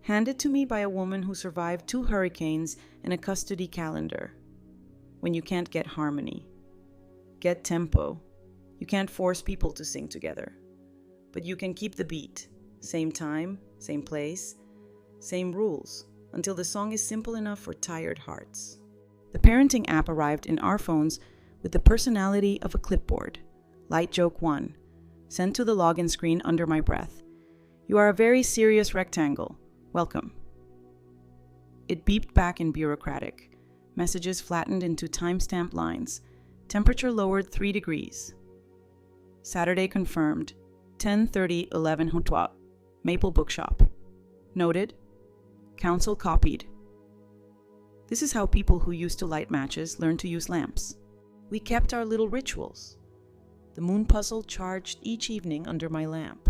Handed to me by a woman who survived 2 hurricanes and a custody calendar. When you can't get harmony. Get tempo. You can't force people to sing together. But you can keep the beat. Same time, same place, same rules, until the song is simple enough for tired hearts. The parenting app arrived in our phones with the personality of a clipboard. Light joke 1, sent to the login screen under my breath. You are a very serious rectangle. Welcome. It beeped back in bureaucratic. Messages flattened into timestamp lines. Temperature lowered 3 degrees. Saturday confirmed. 10:30, 11 Hotois. Maple Bookshop. Noted. Council copied. This is how people who used to light matches learn to use lamps. We kept our little rituals. The moon puzzle charged each evening under my lamp.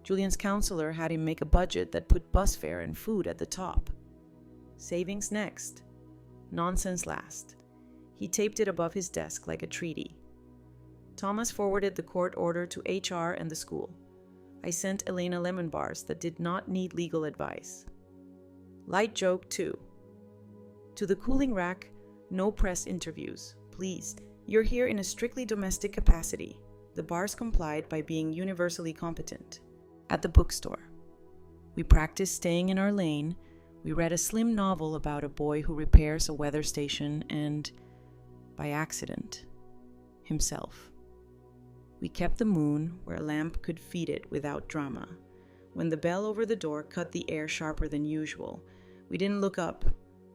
Julian's counselor had him make a budget that put bus fare and food at the top. Savings next. Nonsense last. He taped it above his desk like a treaty. Thomas forwarded the court order to HR and the school. I sent Elena lemon bars that did not need legal advice. Light joke 2. To the cooling rack, no press interviews. Please, you're here in a strictly domestic capacity. The bars complied by being universally competent. At the bookstore. We practiced staying in our lane. We read a slim novel about a boy who repairs a weather station and, by accident, himself. We kept the moon where a lamp could feed it without drama. When the bell over the door cut the air sharper than usual, we didn't look up,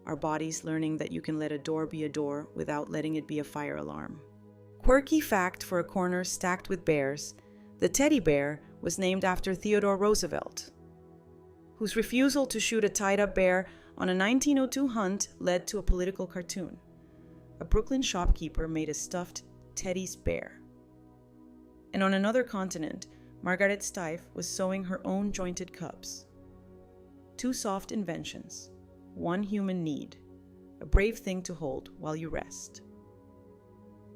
our bodies learning that you can let a door be a door without letting it be a fire alarm. Quirky fact for a corner stacked with bears: the teddy bear was named after Theodore Roosevelt, whose refusal to shoot a tied-up bear on a 1902 hunt led to a political cartoon. A Brooklyn shopkeeper made a stuffed Teddy's bear. And on another continent, Margaret Steiff was sewing her own jointed cups. 2 soft inventions, 1 human need, a brave thing to hold while you rest.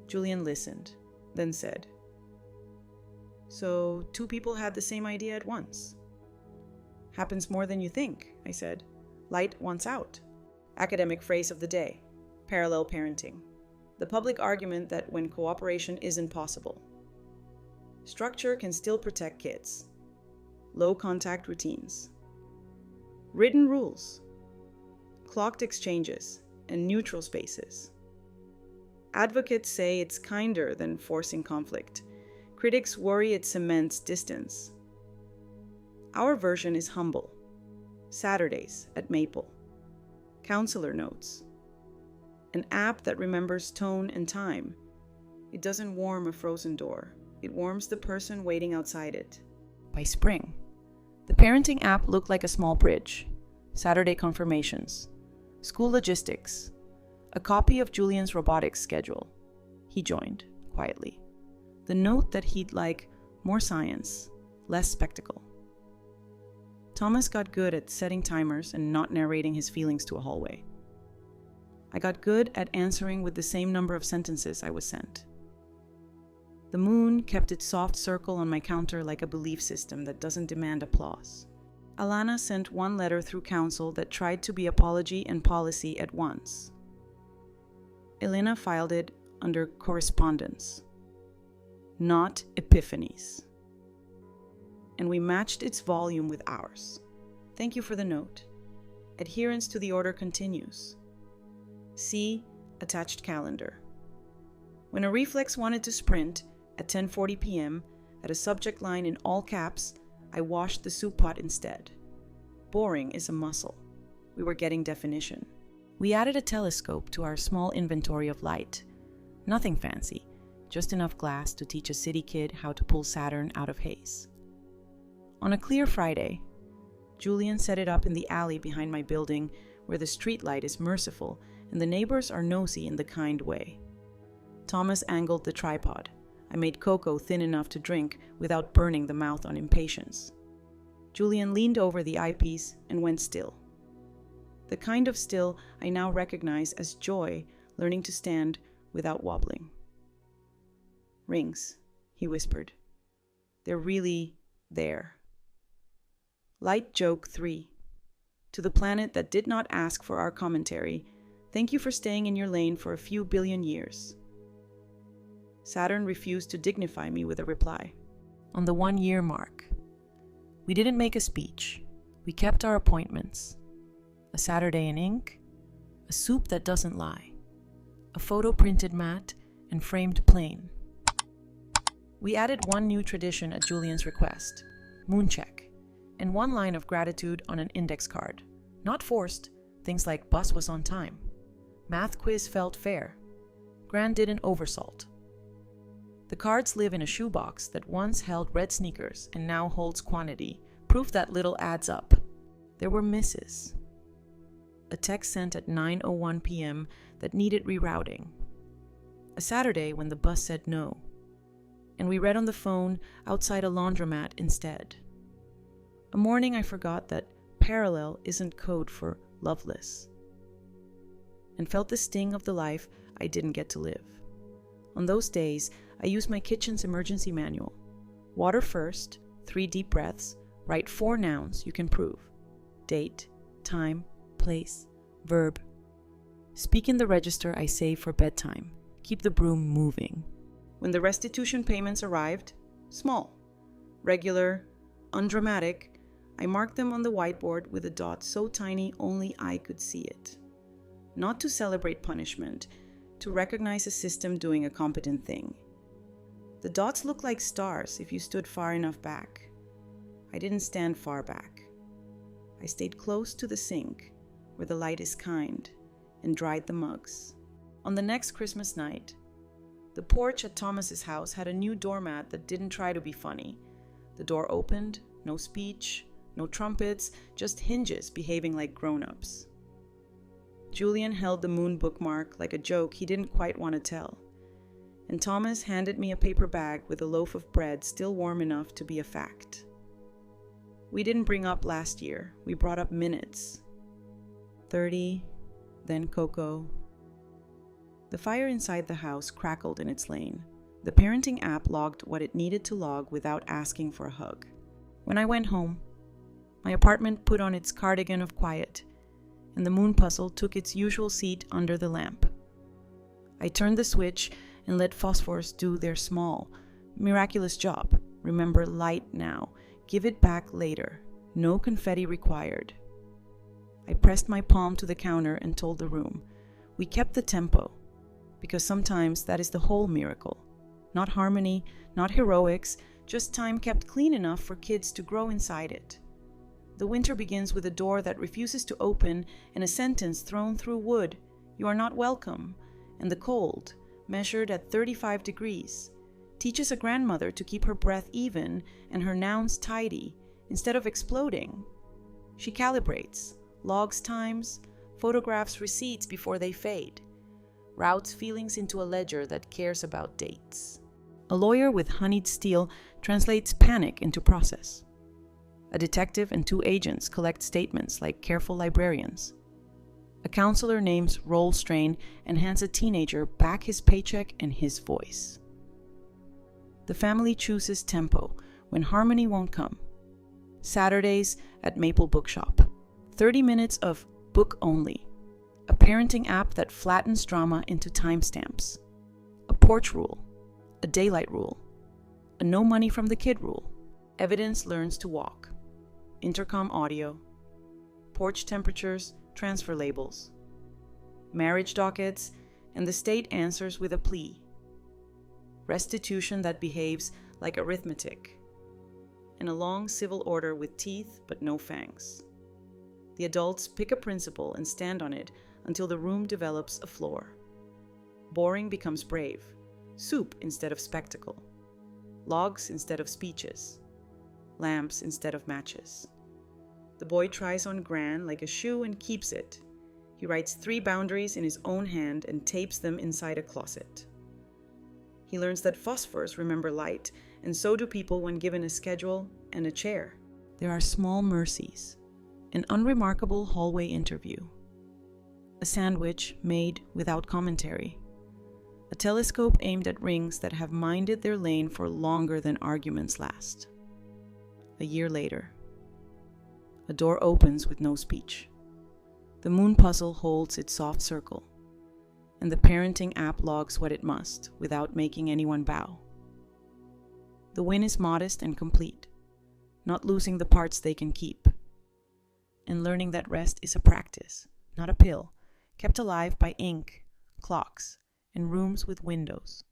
Julian listened, then said, So 2 people had the same idea at once. Happens more than you think, I said. Light wants out. Academic phrase of the day. Parallel parenting. The public argument that when cooperation isn't possible. Structure can still protect kids. Low contact routines. Written rules. Clocked exchanges and neutral spaces. Advocates say it's kinder than forcing conflict. Critics worry it cements distance. Our version is humble. Saturdays at Maple. Counselor notes. An app that remembers tone and time. It doesn't warm a frozen door. It warms the person waiting outside it. By spring, the parenting app looked like a small bridge. Saturday confirmations. School logistics. A copy of Julian's robotics schedule. He joined, quietly. The note that he'd like more science, less spectacle. Thomas got good at setting timers and not narrating his feelings to a hallway. I got good at answering with the same number of sentences I was sent. The moon kept its soft circle on my counter like a belief system that doesn't demand applause. Alana sent one letter through council that tried to be apology and policy at once. Elena filed it under correspondence, not epiphanies. And we matched its volume with ours. Thank you for the note. Adherence to the order continues. See attached calendar. When a reflex wanted to sprint at 10:40 p.m. at a subject line in all caps, I washed the soup pot instead. Boring is a muscle. We were getting definition. We added a telescope to our small inventory of light. Nothing fancy, just enough glass to teach a city kid how to pull Saturn out of haze. On a clear Friday, Julian set it up in the alley behind my building where the street light is merciful and the neighbors are nosy in the kind way. Thomas angled the tripod. I made cocoa thin enough to drink without burning the mouth on impatience. Julian leaned over the eyepiece and went still. The kind of still I now recognize as joy, learning to stand without wobbling. Rings, he whispered. They're really there. Light joke 3. To the planet that did not ask for our commentary, thank you for staying in your lane for a few billion years. Saturn refused to dignify me with a reply. On the 1-year mark. We didn't make a speech. We kept our appointments. A Saturday in ink, a soup that doesn't lie, a photo printed matte and framed plain. We added one new tradition at Julian's request, mooncheck, and one line of gratitude on an index card. Not forced, things like bus was on time. Math quiz felt fair. Gran didn't oversalt. The cards live in a shoebox that once held red sneakers and now holds quantity, proof that little adds up. There were misses. A text sent at 9:01 p.m. that needed rerouting. A Saturday when the bus said no. And we read on the phone outside a laundromat instead. A morning I forgot that parallel isn't code for loveless. And felt the sting of the life I didn't get to live. On those days, I used my kitchen's emergency manual. Water first, 3 deep breaths, write 4 nouns you can prove. Date, time, place, verb. Speak in the register I save for bedtime. Keep the broom moving. When the restitution payments arrived, small, regular, undramatic, I marked them on the whiteboard with a dot so tiny only I could see it. Not to celebrate punishment, to recognize a system doing a competent thing. The dots look like stars if you stood far enough back. I didn't stand far back. I stayed close to the sink, where the light is kind, and dried the mugs. On the next Christmas night, the porch at Thomas's house had a new doormat that didn't try to be funny. The door opened, no speech, no trumpets, just hinges behaving like grown-ups. Julian held the moon bookmark like a joke he didn't quite want to tell. And Thomas handed me a paper bag with a loaf of bread still warm enough to be a fact. We didn't bring up last year. We brought up minutes. 30, then cocoa. The fire inside the house crackled in its lane. The parenting app logged what it needed to log without asking for a hug. When I went home, my apartment put on its cardigan of quiet, and the moon puzzle took its usual seat under the lamp. I turned the switch and let phosphors do their small, miraculous job. Remember light now. Give it back later. No confetti required. I pressed my palm to the counter and told the room, we kept the tempo, because sometimes that is the whole miracle. Not harmony, not heroics, just time kept clean enough for kids to grow inside it. The winter begins with a door that refuses to open and a sentence thrown through wood, you are not welcome, and the cold, measured at 35 degrees, teaches a grandmother to keep her breath even and her nouns tidy instead of exploding. She calibrates, logs times, photographs receipts before they fade. routes feelings into a ledger that cares about dates. A lawyer with honeyed steel translates panic into process. A detective and 2 agents collect statements like careful librarians. A counselor names roll strain and hands a teenager back his paycheck and his voice. The family chooses tempo when harmony won't come. Saturdays at Maple Bookshop. 30 minutes of book only. A parenting app that flattens drama into timestamps. A porch rule. A daylight rule. A no money from the kid rule. Evidence learns to walk. Intercom audio. Porch temperatures, transfer labels. Marriage dockets, and the state answers with a plea. Restitution that behaves like arithmetic. And a long civil order with teeth but no fangs. The adults pick a principle and stand on it until the room develops a floor. Boring becomes brave. Soup instead of spectacle. Logs instead of speeches. Lamps instead of matches. The boy tries on Gran like a shoe and keeps it. He writes 3 boundaries in his own hand and tapes them inside a closet. He learns that phosphors remember light, and so do people when given a schedule and a chair. There are small mercies. An unremarkable hallway interview. A sandwich made without commentary. A telescope aimed at rings that have minded their lane for longer than arguments last. A year later. A door opens with no speech. The moon puzzle holds its soft circle, and the parenting app logs what it must without making anyone bow. The win is modest and complete, not losing the parts they can keep, and learning that rest is a practice, not a pill, kept alive by ink, clocks, and rooms with windows.